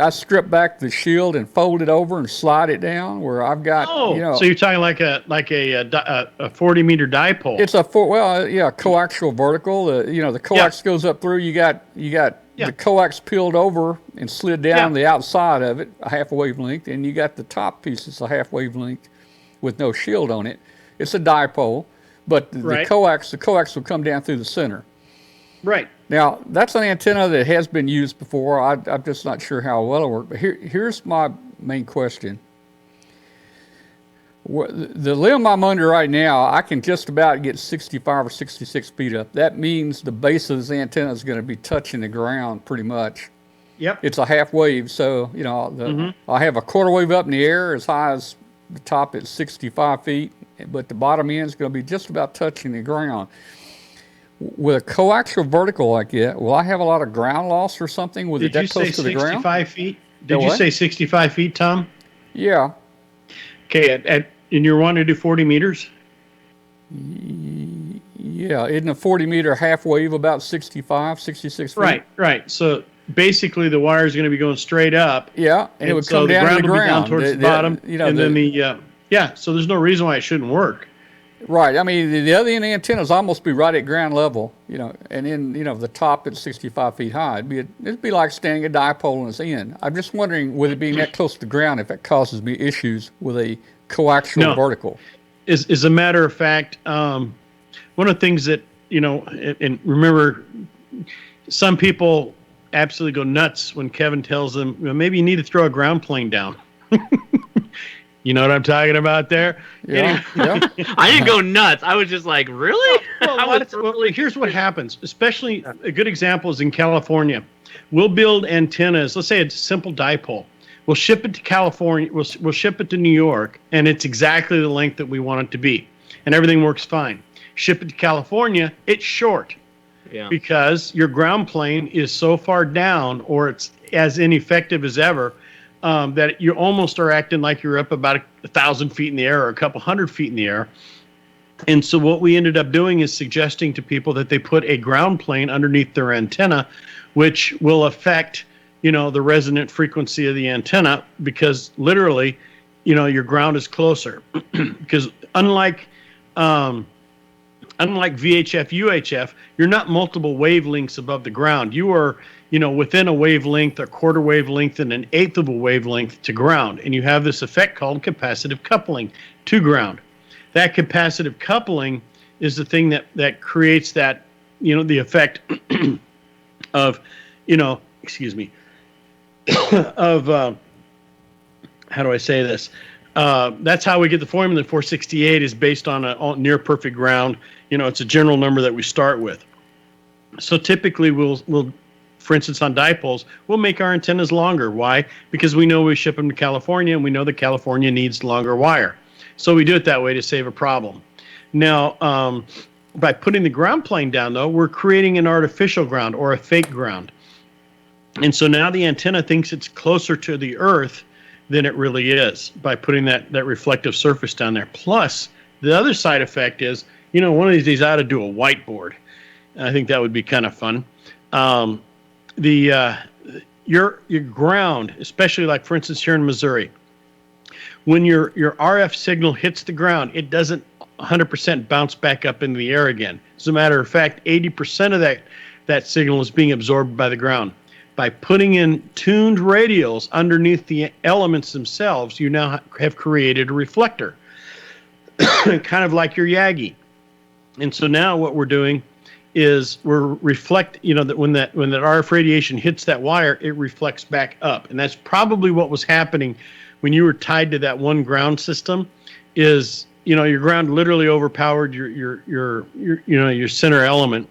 strip back the shield and fold it over and slide it down where I've got, so you're talking like a 40-meter dipole. It's coaxial vertical. The coax goes up through. You got the coax peeled over and slid down the outside of it, a half wavelength, and you got the top piece that's a half wavelength with no shield on it. It's a dipole, but the coax will come down through the center. Right. Now, that's an antenna that has been used before. I'm just not sure how well it worked. But here's my main question. The limb I'm under right now, I can just about get 65 or 66 feet up. That means the base of this antenna is going to be touching the ground pretty much. Yep. It's a half wave, so I have a quarter wave up in the air as high as the top at 65 feet, but the bottom end is going to be just about touching the ground. With a coaxial vertical like that, will I have a lot of ground loss or something with it that close to the ground? Did you say 65 feet? Did you say 65 feet, Tom? Yeah. Okay, and you're wanting to do 40 meters? Yeah, isn't a 40-meter half wave about 65, 66 feet? Right. So basically the wire is going to be going straight up. Yeah, and it would come down to the ground. Down towards the bottom. So there's no reason why it shouldn't work. Right. I mean, the other end of the antennas almost be right at ground level, and then, the top at 65 feet high. It'd be like standing a dipole on its end. I'm just wondering, with it being that close to the ground, if it causes me issues with a coaxial vertical. As a matter of fact, one of the things that, and remember, some people absolutely go nuts when Kevin tells them, maybe you need to throw a ground plane down. You know what I'm talking about there? Yeah. I didn't go nuts. I was just like, really? Here's what happens. Especially a good example is in California. We'll build antennas. Let's say it's a simple dipole. We'll ship it to California. We'll ship it to New York, and it's exactly the length that we want it to be, and everything works fine. Ship it to California, it's short. Yeah. Because your ground plane is so far down, or it's as ineffective as ever, that you almost are acting like you're up about 1,000 feet in the air or a couple hundred feet in the air. And so what we ended up doing is suggesting to people that they put a ground plane underneath their antenna, which will affect, the resonant frequency of the antenna, because literally, your ground is closer. Because unlike VHF, UHF, you're not multiple wavelengths above the ground. You are, within a wavelength, a quarter wavelength, and an eighth of a wavelength to ground. And you have this effect called capacitive coupling to ground. That capacitive coupling is the thing that creates that, the effect of, of, how do I say this? That's how we get the formula. 468 is based on a near perfect ground. It's a general number that we start with. So typically we'll for instance, on dipoles, we'll make our antennas longer. Why? Because we know we ship them to California, and we know that California needs longer wire. So we do it that way to save a problem. Now, by putting the ground plane down, though, we're creating an artificial ground or a fake ground. And so now the antenna thinks it's closer to the Earth than it really is by putting that reflective surface down there. Plus, the other side effect is, one of these days I ought to do a whiteboard. I think that would be kind of fun. Your ground, especially like, for instance, here in Missouri, when your RF signal hits the ground, it doesn't 100% bounce back up into the air again. As a matter of fact, 80% of that signal is being absorbed by the ground. By putting in tuned radials underneath the elements themselves, you now have created a reflector, kind of like your Yagi. And so now what we're doing is we're that when that RF radiation hits that wire, it reflects back up. And that's probably what was happening when you were tied to that one ground system. Is your ground literally overpowered your center element.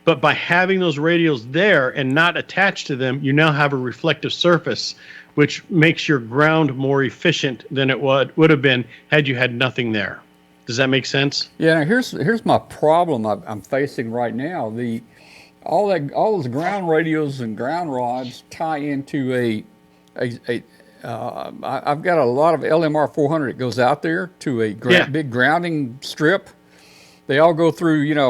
But by having those radials there and not attached to them, you now have a reflective surface, which makes your ground more efficient than it would have been had you had nothing there. Does that make sense? Yeah. Now here's my problem I'm facing right now. All those ground radios and ground rods tie into I've got a lot of LMR 400 that goes out there to a big grounding strip. They all go through, they're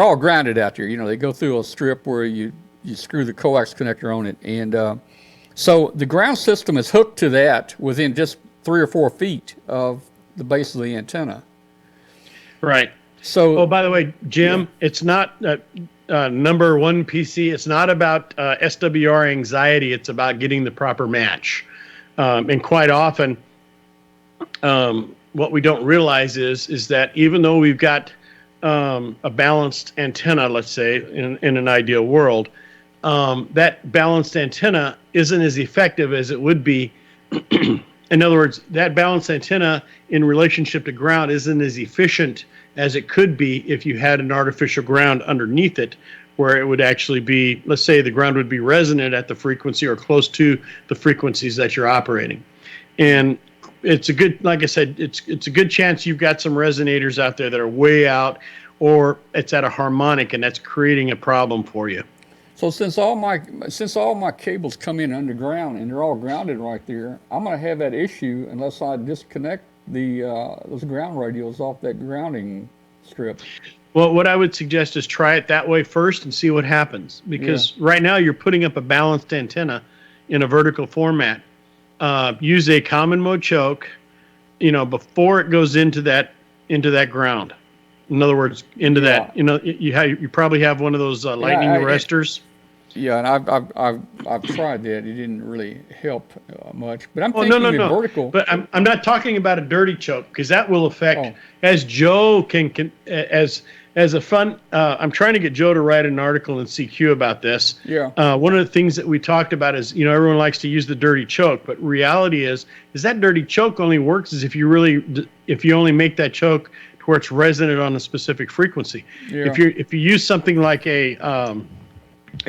all grounded out there. They go through a strip where you screw the coax connector on it, and so the ground system is hooked to that within just 3 or 4 feet of the base of the antenna. Right. So, by the way, Jim, it's not number one PC. It's not about SWR anxiety. It's about getting the proper match, and quite often, what we don't realize is that even though we've got a balanced antenna, let's say, in an ideal world, that balanced antenna isn't as effective as it would be. In other words, that balanced antenna in relationship to ground isn't as efficient as it could be if you had an artificial ground underneath it, where it would actually be, let's say the ground would be resonant at the frequency or close to the frequencies that you're operating. And it's a good, like I said, it's a good chance you've got some resonators out there that are way out, or it's at a harmonic, and that's creating a problem for you. So since all my cables come in underground and they're all grounded right there, I'm going to have that issue unless I disconnect those ground radios off that grounding strip. Well, what I would suggest is try it that way first and see what happens, because right now you're putting up a balanced antenna in a vertical format. Use a common mode choke, before it goes into that ground. In other words, into that, you probably have one of those lightning arresters. Yeah, and I've tried that. It didn't really help much. But I'm thinking vertical. But I'm not talking about a dirty choke, because that will affect, as Joe can as a fun. I'm trying to get Joe to write an article in CQ about this. Yeah. One of the things that we talked about is, everyone likes to use the dirty choke, but reality is that dirty choke only works if you only make that choke to where it's resonant on a specific frequency. Yeah. If you use something like a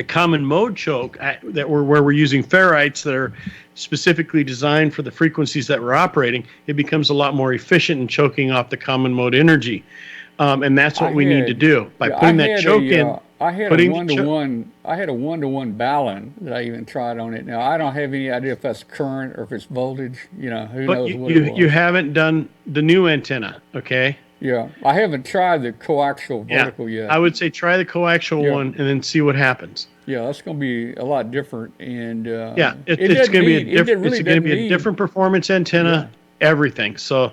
common mode choke where we're using ferrites that are specifically designed for the frequencies that we're operating, it becomes a lot more efficient in choking off the common mode energy. And that's what we need to do by putting that choke in. I had a one-to-one Balun that I even tried on it. Now I don't have any idea if that's current or if it's voltage. Who knows what it was. You haven't done the new antenna, okay? Yeah, I haven't tried the coaxial vertical yet. I would say try the coaxial one and then see what happens. Yeah, that's going to be a lot different, and it's going to be a different performance antenna. Everything. So,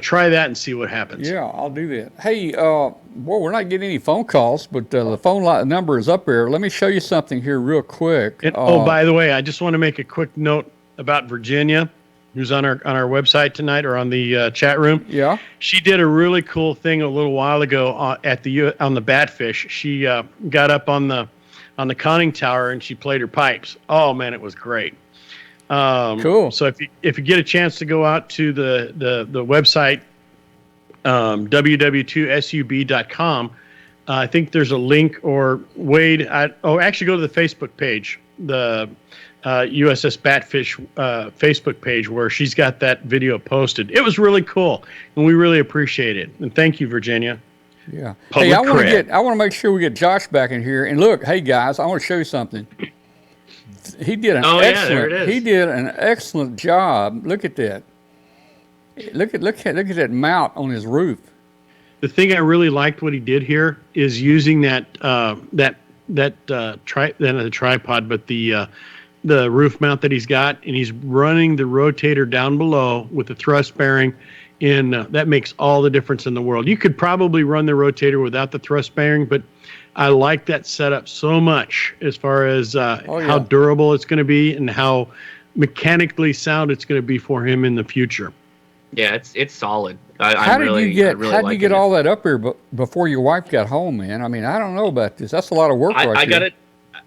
try that and see what happens. Yeah, I'll do that. Hey, we're not getting any phone calls, but the phone number is up there. Let me show you something here real quick. And, by the way, I just want to make a quick note about Virginia, who's on our website tonight or on the chat room. Yeah. She did a really cool thing a little while ago on the Batfish. She got up on the conning tower and she played her pipes. Oh man, it was great. Cool. So if you get a chance to go out to the website, www.sub.com. I think there's a link, or Wade. Actually, go to the Facebook page, the USS Batfish Facebook page, where she's got that video posted. It was really cool, and we really appreciate it. And thank you, Virginia. Yeah. Public Hey, I cred. want to make sure we get Josh back in here. And look, hey guys, I want to show you something. He did an there it is. He did an excellent job. Look at that. Look at that mount on his roof. The thing I really liked what he did here is using the tripod, but the roof mount that he's got, and he's running the rotator down below with the thrust bearing. And that makes all the difference in the world. You could probably run the rotator without the thrust bearing, but I like that setup so much as far as how durable it's going to be and how mechanically sound it's going to be for him in the future. Yeah, it's solid. How did you get all that up here before your wife got home, man? I mean, I don't know about this. That's a lot of work right there.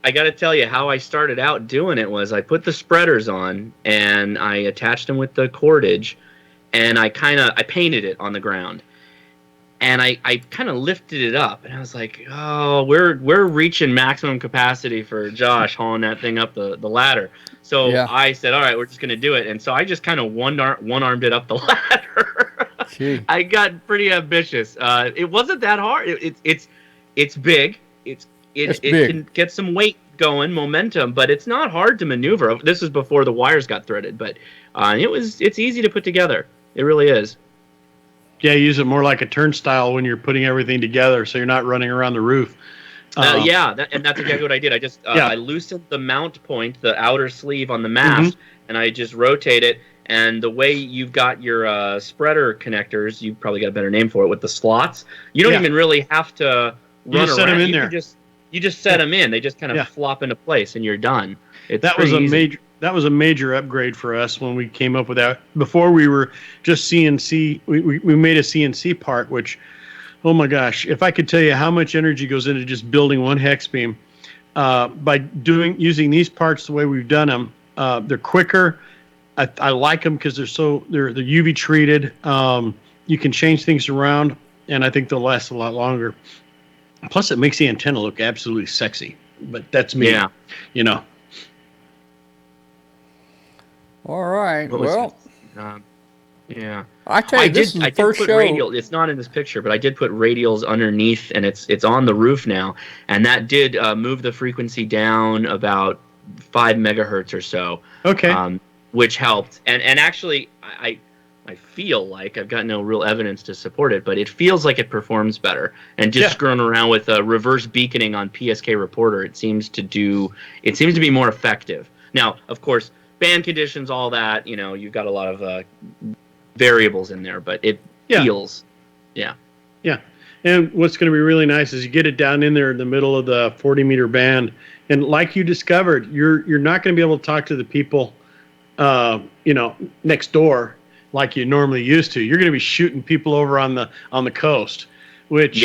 I got to tell you, how I started out doing it was I put the spreaders on and I attached them with the cordage, and I painted it on the ground. And I kind of lifted it up, and I was like, oh, we're reaching maximum capacity for Josh hauling that thing up the ladder. So I said, all right, we're just going to do it. And so I just kind of one-armed it up the ladder. I got pretty ambitious. It wasn't that hard. It's big. It can get some weight going, momentum, but it's not hard to maneuver. This is before the wires got threaded, but it's easy to put together. It really is. Yeah, use it more like a turnstile when you're putting everything together, so you're not running around the roof. And that's exactly what I did. I just I loosened the mount point, the outer sleeve on the mast, and I just rotate it. And the way you've got your spreader connectors, you've probably got a better name for it, with the slots. You don't even really have to run around. Set them in there. You just set them in. They just kind of flop into place, and you're done. That was a major upgrade for us when we came up with that. Before we were just CNC. We made a CNC part, which, oh my gosh, if I could tell you how much energy goes into just building one hex beam, by using these parts the way we've done them, they're quicker. I like them because they're UV treated. You can change things around, and I think they'll last a lot longer. Plus, it makes the antenna look absolutely sexy. But that's me. Yeah. You know. All right. Yeah. I tell you, this is the first show. It's not in this picture, but I did put radials underneath, and it's on the roof now, and that did move the frequency down about 5 megahertz or so. Okay. Which helped, and actually, I feel like I've got no real evidence to support it, but it feels like it performs better. And just screwing around with reverse beaconing on PSK Reporter, it seems to be more effective. Now, of course, band conditions, all that, you've got a lot of variables in there, but it feels, yeah. And what's going to be really nice is you get it down in there in the middle of the 40-meter band, and like you discovered, you're not going to be able to talk to the people, next door like you normally used to. You're going to be shooting people over on the coast, which,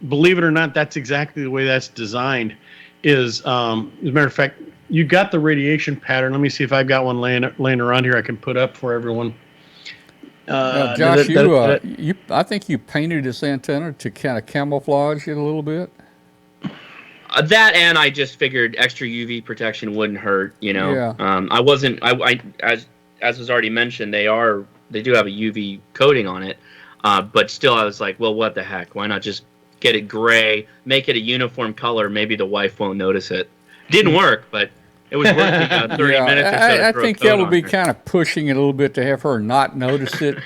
believe it or not, that's exactly the way that's designed. As a matter of fact, you got the radiation pattern. Let me see if I've got one laying around here I can put up for everyone. Josh, I think you painted this antenna to kind of camouflage it a little bit. That, and I just figured extra UV protection wouldn't hurt. Yeah. I wasn't. As was already mentioned, they do have a UV coating on it, but still, I was like, well, what the heck? Why not just get it gray, make it a uniform color? Maybe the wife won't notice it. Didn't work, but it was worth the 30 minutes or so. I think that would be kind of pushing it a little bit to have her not notice it.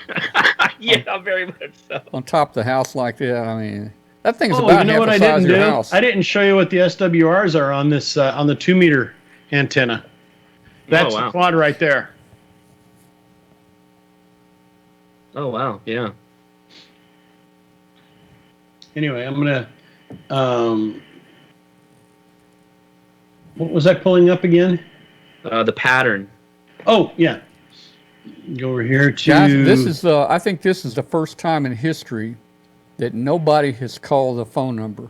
Yeah, very much so. On top of the house like that, I mean, that thing's about half the size of your house. I didn't show you what the SWRs are on this on the 2-meter antenna. That's the quad right there. Oh wow! Yeah. Anyway, I'm gonna. What was I pulling up again? The pattern. Oh yeah. Go over here to. Guys, I think this is the first time in history that nobody has called the phone number.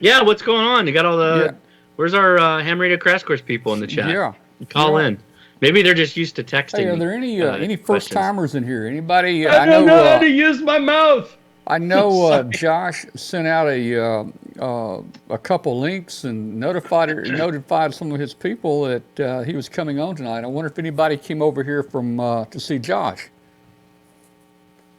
Yeah, what's going on? You got all the. Where's our ham radio crash course people in the chat? Yeah. Call in. Maybe they're just used to texting. Hey, are there any questions. first timers in here? Anybody? I don't know how to use my mouth. I know Josh sent out a couple links and notified some of his people that he was coming on tonight. I wonder if anybody came over here from to see Josh.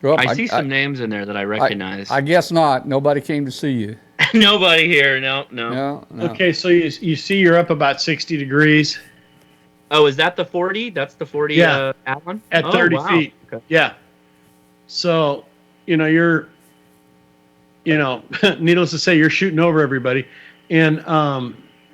Well, I see some names in there that I recognize. I guess not. Nobody came to see you. Nobody here. No. Okay, so you see you're up about 60 degrees. Oh, is that the 40? That's the 40 Yeah. Alan? At 30 feet. Okay. Yeah. So, you're, needless to say, you're shooting over everybody. And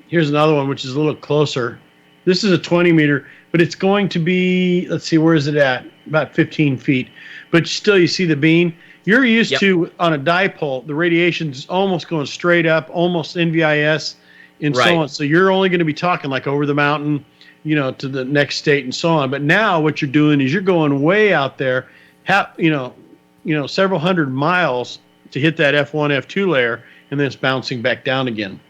here's another one, which is a little closer. This is a 20 meter, but it's going to be, let's see, where is it at? About 15 feet. But still, you see the beam. You're used to, on a dipole, the radiation's almost going straight up, almost NVIS, and so on. So you're only going to be talking like over the mountain, to the next state and so on. But now what you're doing is you're going way out there, several hundred miles to hit that F1, F2 layer, and then it's bouncing back down again.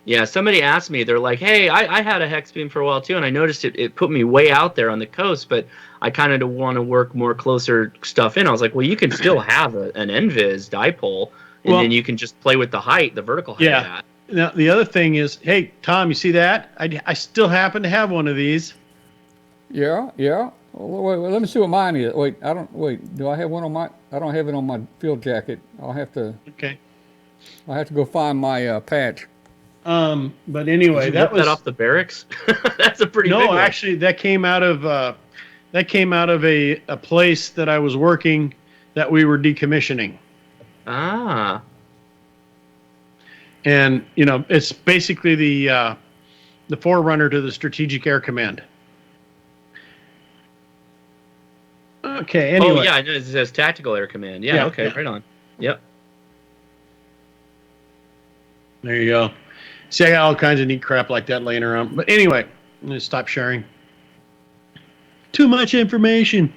Yeah, somebody asked me, they're like, hey, I had a hex beam for a while too, and I noticed it put me way out there on the coast, but I kind of want to work more closer stuff in. I was like, well, you can still have an NVIS dipole, and then you can just play with the height, the vertical height of that. Now, the other thing is, hey, Tom, you see that? I still happen to have one of these. Yeah. Wait, let me see what mine is. Do I have one on my, I don't have it on my field jacket. I'll have to go find my patch. But anyway, that was off the barracks. That's a pretty big one. No, actually, that came out of a place that I was working that we were decommissioning. Ah. And it's basically the forerunner to the Strategic Air Command. Okay. Anyway. Oh yeah, I know it says Tactical Air Command. Yeah. Okay. Right on. Yep. There you go. See, I got all kinds of neat crap like that laying around. But anyway, I'm going to stop sharing. Too much information.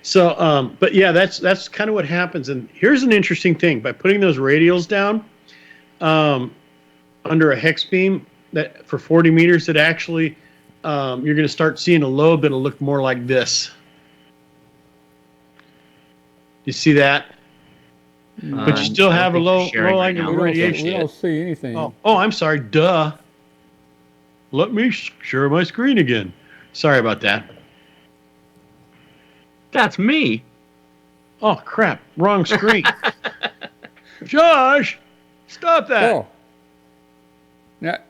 So, but yeah, that's kind of what happens. And here's an interesting thing. By putting those radials down under a hex beam that for 40 meters, that actually you're going to start seeing a lobe that'll look more like this. You see that? But you still have a low angle radiation. We don't see anything. Oh, I'm sorry. Duh. Let me share my screen again. Sorry about that. That's me. Oh, crap. Wrong screen. Josh, stop that. Oh.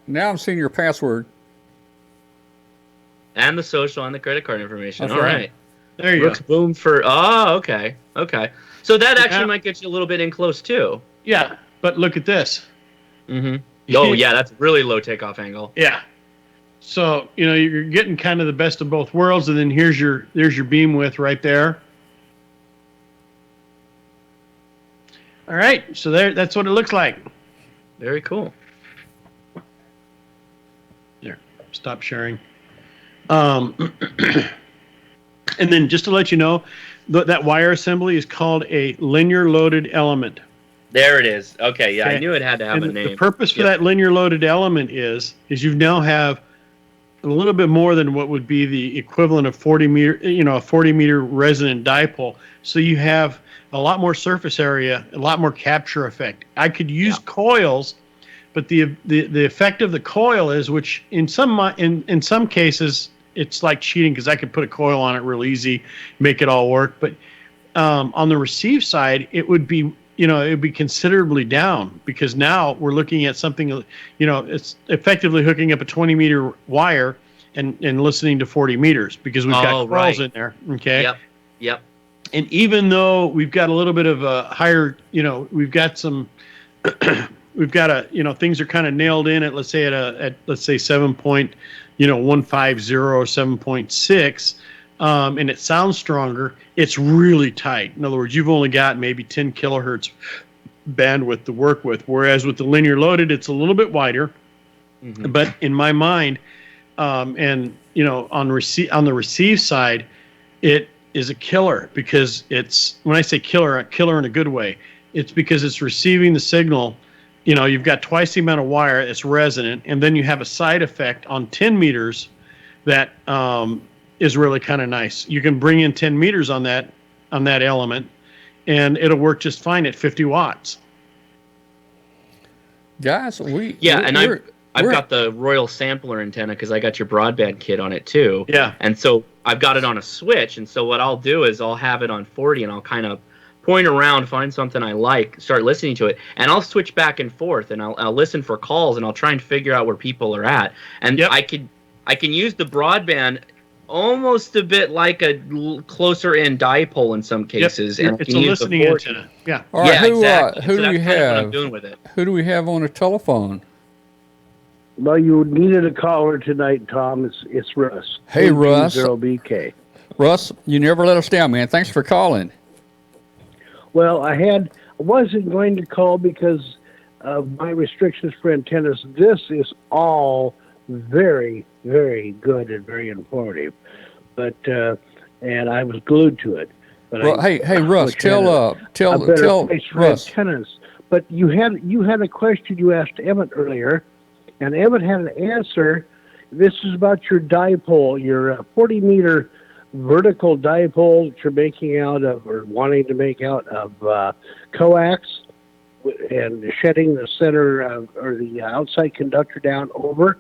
Now I'm seeing your password. And the social and the credit card information. That's all right. There you go. Boom for. Oh, okay. Okay. So that actually might get you a little bit in close too. Yeah, but look at this. Mm-hmm. Oh yeah, that's really low takeoff angle. Yeah. So you're getting kind of the best of both worlds, and then there's your beam width right there. All right, so that's what it looks like. Very cool. There, stop sharing. And then just to let you know, that wire assembly is called a linear loaded element. There it is. Okay, yeah, I knew it had to have a name. The purpose for that linear loaded element is you now have a little bit more than what would be the equivalent of 40 meter, a 40 meter resonant dipole. So you have a lot more surface area, a lot more capture effect. I could use coils, but the effect of the coil is, which in some cases it's like cheating, because I could put a coil on it real easy, make it all work. But on the receive side, it would be considerably down, because now we're looking at something, it's effectively hooking up a 20 meter wire and listening to 40 meters, because we've got coils in there. Okay. Yep. And even though we've got a little bit of a higher, we've got some, things are kind of nailed in at, let's say 7.150, 7.6. And it sounds stronger. It's really tight. In other words, you've only got maybe 10 kilohertz bandwidth to work with, whereas with the linear loaded, it's a little bit wider. Mm-hmm. But in my mind, on the receive side, it is a killer, because it's, when I say killer in a good way, it's because it's receiving the signal. You've got twice the amount of wire, it's resonant, and then you have a side effect on 10 meters that is really kind of nice. You can bring in 10 meters on that element, and it'll work just fine at 50 watts. Guys, I've got the Royal Sampler antenna because I got your broadband kit on it too. Yeah. And so I've got it on a switch, and so what I'll do is I'll have it on 40, and I'll kind of point around, find something I like, start listening to it, and I'll switch back and forth, and I'll listen for calls, and I'll try and figure out where people are at. And I can use the broadband almost a bit like a closer in dipole in some cases. Yep. And it's a listening antenna. Yeah. All right, Exactly. Who so do we that's kind of have? what I'm doing with it. Who do we have on the telephone? Well, you needed a caller tonight, Tom. It's Russ. Hey, Russ. 0BK. Russ, you never let us down, man. Thanks for calling. Well, I wasn't going to call because of my restrictions for antennas. This is all very, very good and very informative. But and I was glued to it. But Well, hey, Russ, tell Russ. Antennas. But you had a question you asked Emmett earlier, and Emmett had an answer. This is about your dipole, your 40-meter vertical dipole that you're making out of, or wanting to make out of coax, and shedding the center or the outside conductor down over.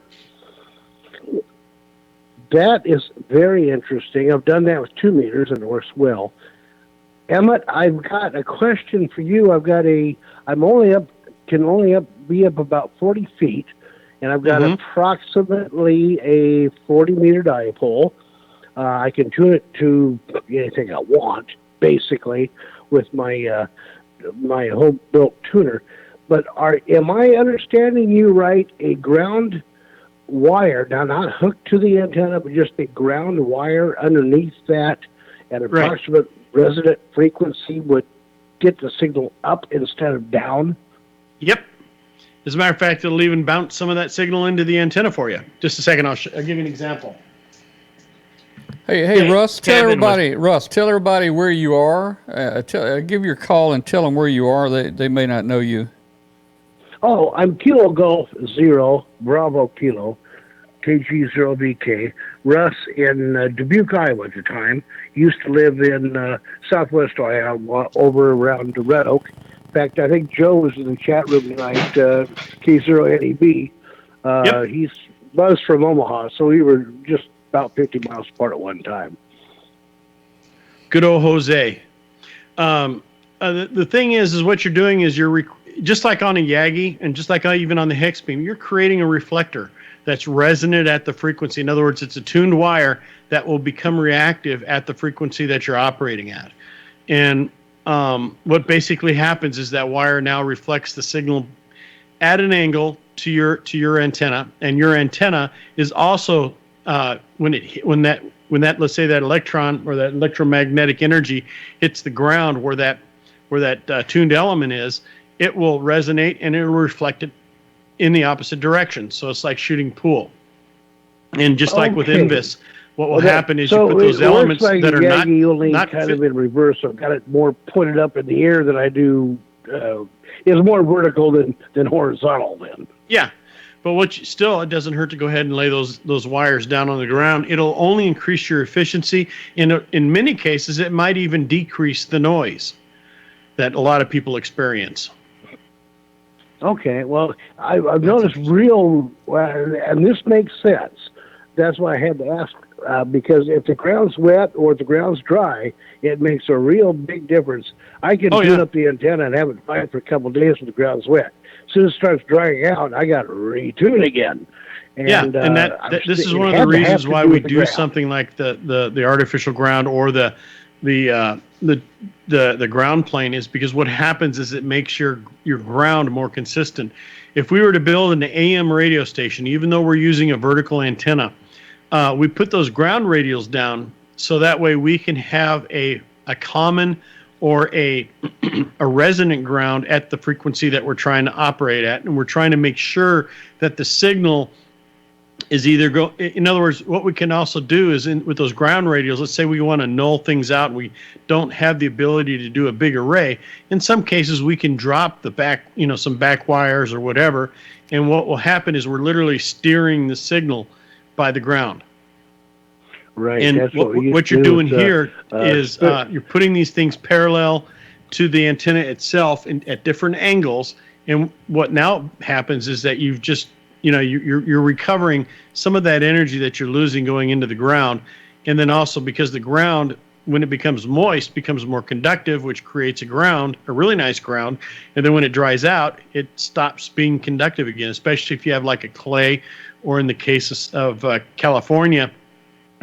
That is very interesting. I've done that with 2 meters and it works well. Emmett, I've got a question for you. Can only be up about 40 feet, and I've got approximately a 40-meter dipole. I can tune it to anything I want, basically, with my my home-built tuner. But am I understanding you right? A ground wire, now not hooked to the antenna, but just a ground wire underneath that at approximate resonant frequency would get the signal up instead of down? Yep. As a matter of fact, it'll even bounce some of that signal into the antenna for you. Just a second, I'll give you an example. Hey, Russ, tell everybody where you are. Give your call and tell them where you are. They may not know you. Oh, I'm Kilo Golf 0, Bravo Kilo, KG0BK. Russ in Dubuque, Iowa at the time. Used to live in southwest Iowa, over around Red Oak. In fact, I think Joe was in the chat room tonight, K0NEB. He was from Omaha, so we were just about 50 miles apart at one time. Good old Jose. The thing is what you're doing is you're just like on a Yagi and just like even on the hex beam, you're creating a reflector that's resonant at the frequency. In other words, it's a tuned wire that will become reactive at the frequency that you're operating at. And what basically happens is that wire now reflects the signal at an angle to your antenna, and your antenna is also when that let's say that electron or that electromagnetic energy hits the ground where that tuned element is, it will resonate and it will reflect it in the opposite direction. So it's like shooting pool. And just like with Invis, what will happen is you put those elements that are not kind of in reverse. I've got it more pointed up in the air than I do. It's more vertical than horizontal then. Yeah. But it doesn't hurt to go ahead and lay those wires down on the ground. It'll only increase your efficiency. In many cases, it might even decrease the noise that a lot of people experience. Okay, well, I've noticed and this makes sense. That's why I had to ask, because if the ground's wet or if the ground's dry, it makes a real big difference. I can tune up the antenna and have it fine for a couple of days when the ground's wet. As soon as it starts drying out, I got to retune again. And, this is one of the reasons why we do something like the artificial ground or the ground plane, is because what happens is it makes your ground more consistent. If we were to build an AM radio station, even though we're using a vertical antenna, we put those ground radials down so that way we can have a common or a resonant ground at the frequency that we're trying to operate at, and we're trying to make sure that the signal is in other words, what we can also do is with those ground radials, let's say we want to null things out and we don't have the ability to do a big array. In some cases, we can drop some back wires or whatever, and what will happen is we're literally steering the signal by the ground. Right. And That's what you're doing here is you're putting these things parallel to the antenna itself at different angles. And what now happens is that you've just, you're recovering some of that energy that you're losing going into the ground. And then also because the ground, when it becomes moist, becomes more conductive, which creates a really nice ground. And then when it dries out, it stops being conductive again, especially if you have like a clay, or in the case of California,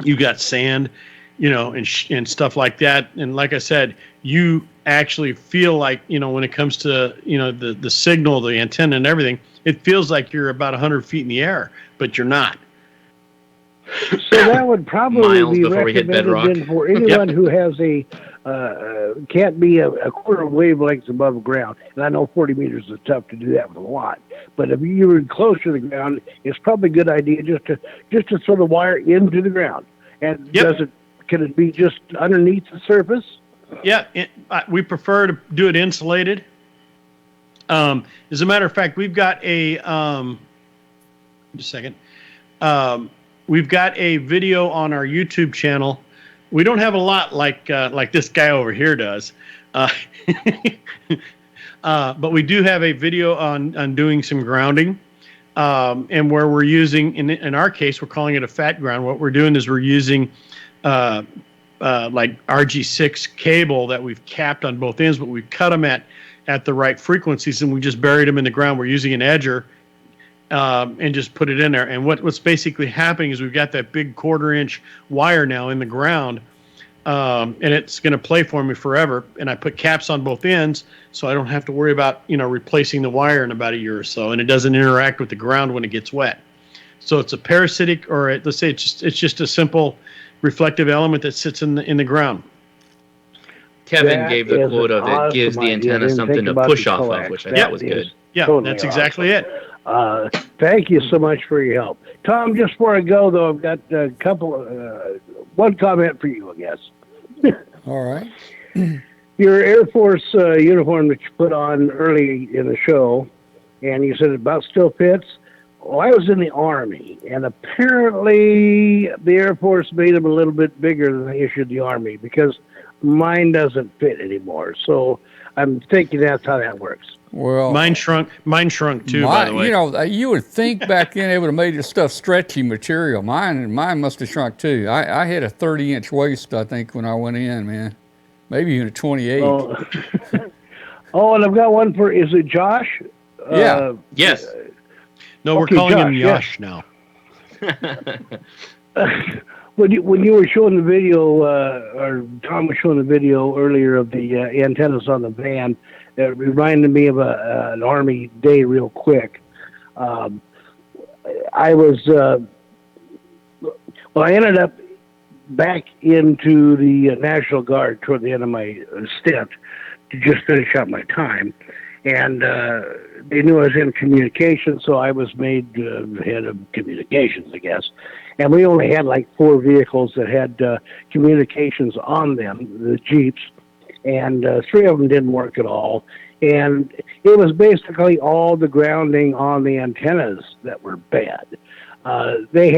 you got sand, and stuff like that. And like I said, you actually feel like, when it comes to, the signal, the antenna and everything, it feels like you're about 100 feet in the air, but you're not. So that would probably Miles be before we hit bedrock. recommended then for anyone who has can't be a quarter wavelengths above ground. And I know 40 meters is tough to do that with a lot. But if you were close to the ground, it's probably a good idea just to throw the wire into the ground. And can it be just underneath the surface? Yeah, we prefer to do it insulated. As a matter of fact, we've got just a second. We've got a video on our YouTube channel. We don't have a lot like this guy over here does, but we do have a video on doing some grounding, and where we're using, in our case, we're calling it a Phat Ground. What we're doing is we're using like RG6 cable that we've capped on both ends, but we've cut them at the right frequencies, and we just buried them in the ground. We're using an edger. And just put it in there. And what's basically happening is we've got that big 1/4-inch wire now in the ground, and it's going to play for me forever. And I put caps on both ends, so I don't have to worry about replacing the wire in about a year or so. And it doesn't interact with the ground when it gets wet. So it's a parasitic, or let's say it's just a simple reflective element that sits in the ground. Kevin gave the quote of it gives the antenna something to push off of, which I thought was good. Yeah, totally that's exactly it. Thank you so much for your help. Tom, just before I go, though, I've got one comment for you, I guess. All right. Your Air Force uniform that you put on early in the show, and you said it about still fits. Well, I was in the Army, and apparently the Air Force made them a little bit bigger than they issued the Army, because mine doesn't fit anymore. So I'm thinking that's how that works. Well, mine shrunk too, by the way. You would think back then they would have made this stuff stretchy material. Mine must have shrunk too. I had a 30-inch waist, I think, when I went in, man. Maybe even a 28. Oh, and I've got one for, is it Josh? Yeah. Yes. No, we're calling him Yash now. When you were showing the video, or Tom was showing the video earlier of the antennas on the van, it reminded me of an Army day real quick. I ended up back into the National Guard toward the end of my stint to just finish out my time. And they knew I was in communications, so I was made head of communications, I guess. And we only had like 4 vehicles that had communications on them, the Jeeps, and 3 of them didn't work at all. And it was basically all the grounding on the antennas that were bad. They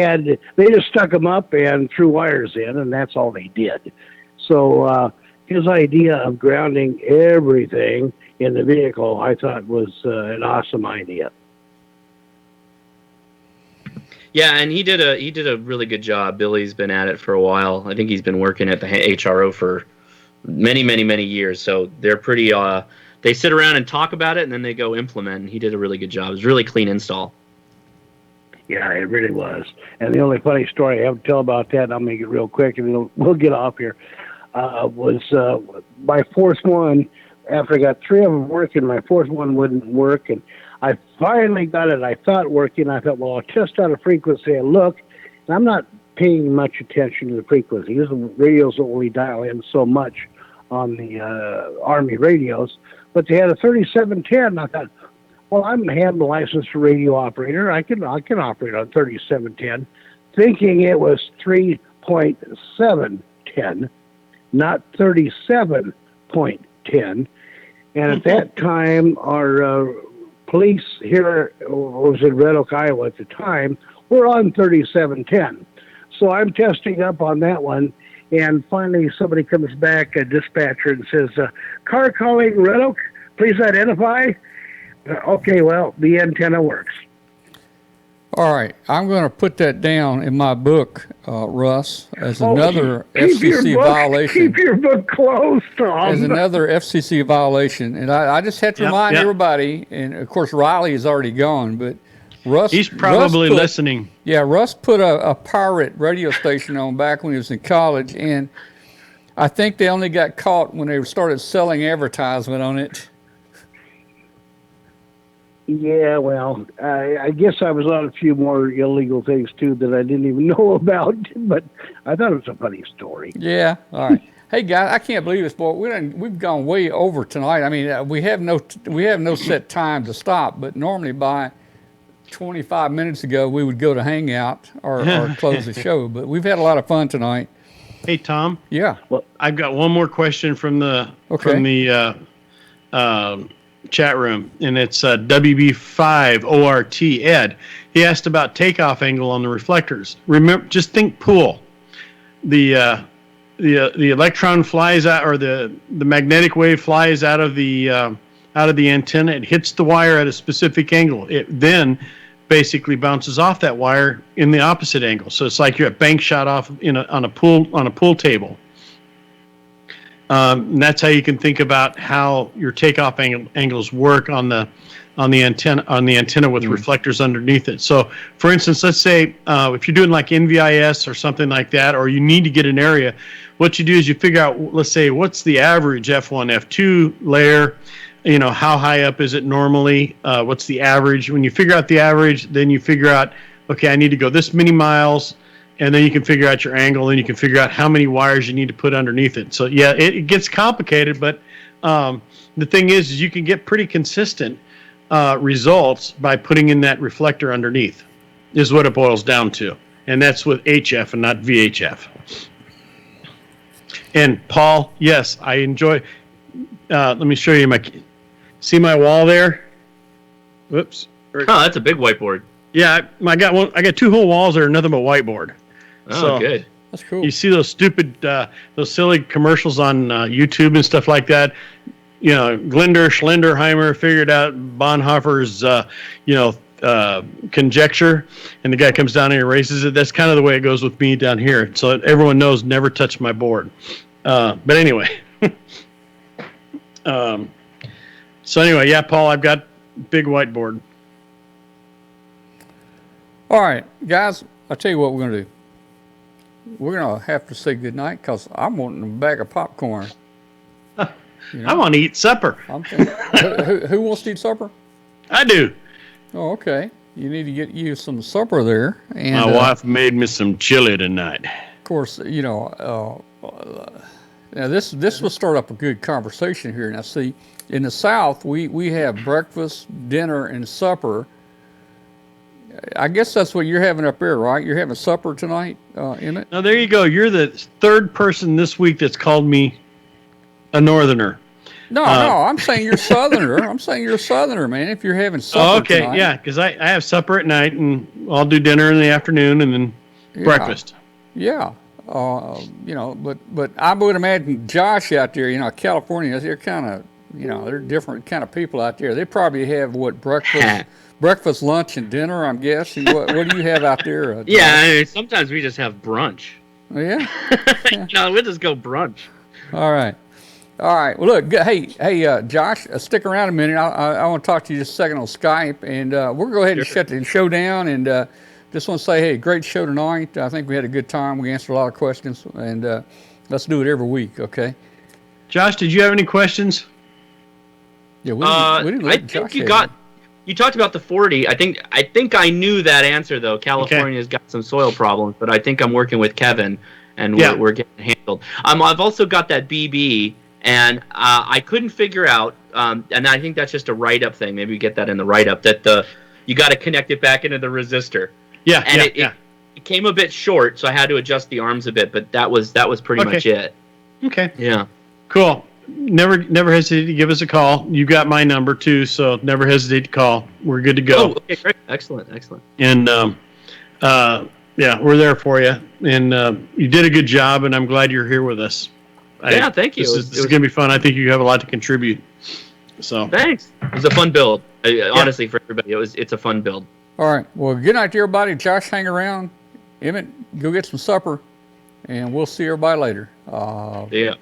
just stuck them up and threw wires in, and that's all they did. So his idea of grounding everything in the vehicle, I thought was an awesome idea. Yeah, and he did a really good job. Billy's been at it for a while. I think he's been working at the HRO for many, many, many years. So they're pretty. They sit around and talk about it, and then they go implement. And he did a really good job. It was a really clean install. Yeah, it really was. And the only funny story I have to tell about that, and I'll make it real quick, and we'll get off here, was my 4th one. After I got 3 of them working, my 4th one wouldn't work, and I finally got it, I thought, working. I thought, well, I'll test out a frequency and look. And I'm not paying much attention to the frequency. The radios only dial in so much on the Army radios, but they had a 3710. I thought, well, I'm a hand licensed radio operator. I can operate on 3710, thinking it was 3.710, not 37.10. And at that time, our police here, was in Red Oak, Iowa at the time, were on 3710. So I'm testing up on that one. And finally, somebody comes back, a dispatcher, and says, car calling Red Oak, please identify. Okay, well, the antenna works. All right, I'm going to put that down in my book, Russ, as another FCC violation. Keep your book closed, Tom. As another FCC violation. And I just had to remind everybody, and of course Riley is already gone, but Russ... He's probably listening. Yeah, Russ put a pirate radio station on back when he was in college, and I think they only got caught when they started selling advertisement on it. Yeah, well, I guess I was on a few more illegal things, too, that I didn't even know about, but I thought it was a funny story. Yeah, all right. Hey, guys, I can't believe this, boy. We've gone way over tonight. I mean, we have no set time to stop, but normally by 25 minutes ago, we would go to hang out or close the show, but we've had a lot of fun tonight. Hey, Tom. Yeah. Well, I've got one more question from the chat room, and it's WB5ORT Ed. He asked about takeoff angle on the reflectors. Remember, just think pool. The electron flies out, or the magnetic wave flies out of the antenna. It hits the wire at a specific angle. It then basically bounces off that wire in the opposite angle. So it's like you're a bank shot off on a pool table. And that's how you can think about how your takeoff angles work on the antenna with reflectors underneath it. So, for instance, let's say if you're doing like NVIS or something like that, or you need to get an area, what you do is you figure out, let's say, what's the average F1, F2 layer. How high up is it normally? What's the average? When you figure out the average, then you figure out, okay, I need to go this many miles. And then you can figure out your angle, and you can figure out how many wires you need to put underneath it. So, yeah, it gets complicated, but the thing is you can get pretty consistent results by putting in that reflector underneath, is what it boils down to. And that's with HF and not VHF. And, Paul, yes, I enjoy... let me show you see my wall there? Whoops. Oh, that's a big whiteboard. Yeah, I got one. I got two whole walls that are nothing but whiteboard. Oh, so, good. That's cool. You see those stupid, those silly commercials on YouTube and stuff like that. Glinder, Schlenderheimer figured out Bonhoeffer's, conjecture, and the guy comes down and erases it. That's kind of the way it goes with me down here. So everyone knows, never touch my board. But anyway. So anyway, yeah, Paul, I've got big whiteboard. All right, guys, I'll tell you what we're going to do. We're going to have to say goodnight because I'm wanting a bag of popcorn. I want to eat supper. Who wants to eat supper? I do. Oh, okay. You need to get you some supper there. And my wife made me some chili tonight. Of course, now this will start up a good conversation here. Now, see, in the South, we have breakfast, dinner, and supper. I guess that's what you're having up there, right? You're having supper tonight, Emmett? Now, there you go. You're the third person this week that's called me a northerner. No, I'm saying you're southerner. I'm saying you're a southerner, man, if you're having supper tonight. Yeah, because I have supper at night, and I'll do dinner in the afternoon, and then breakfast. Yeah. But I would imagine Josh out there, California, they're kind of, they're different kind of people out there. They probably have, breakfast, lunch, and dinner, I'm guessing. What do you have out there? Yeah, sometimes we just have brunch. Oh, yeah? We'll just go brunch. All right. Well, look, hey, Josh, stick around a minute. I want to talk to you just a second on Skype, and we're going to go ahead and shut the show down, and just want to say, hey, great show tonight. I think we had a good time. We answered a lot of questions, and let's do it every week, okay? Josh, did you have any questions? Yeah, we didn't let Josh You talked about the 40. I think I knew that answer though. California's got some soil problems, but I think I'm working with Kevin, and we're getting handled. I've also got that BB, and I couldn't figure out, and I think that's just a write-up thing. Maybe we get that in the write-up that you got to connect it back into the resistor. Yeah, and it came a bit short, so I had to adjust the arms a bit. But that was pretty much it. Okay. Yeah. Cool. Never hesitate to give us a call. You got my number too, so never hesitate to call. We're good to go. Oh, okay, great. Excellent. And Yeah, we're there for you, and you did a good job, and I'm glad you're here with us. Yeah, thank you. This is going to be fun. I think you have a lot to contribute. So thanks. It was a fun build. Honestly, for everybody, it's a fun build. All right. Well, good night to everybody. Josh, hang around. Emmett, go get some supper, and we'll see everybody later. Yeah.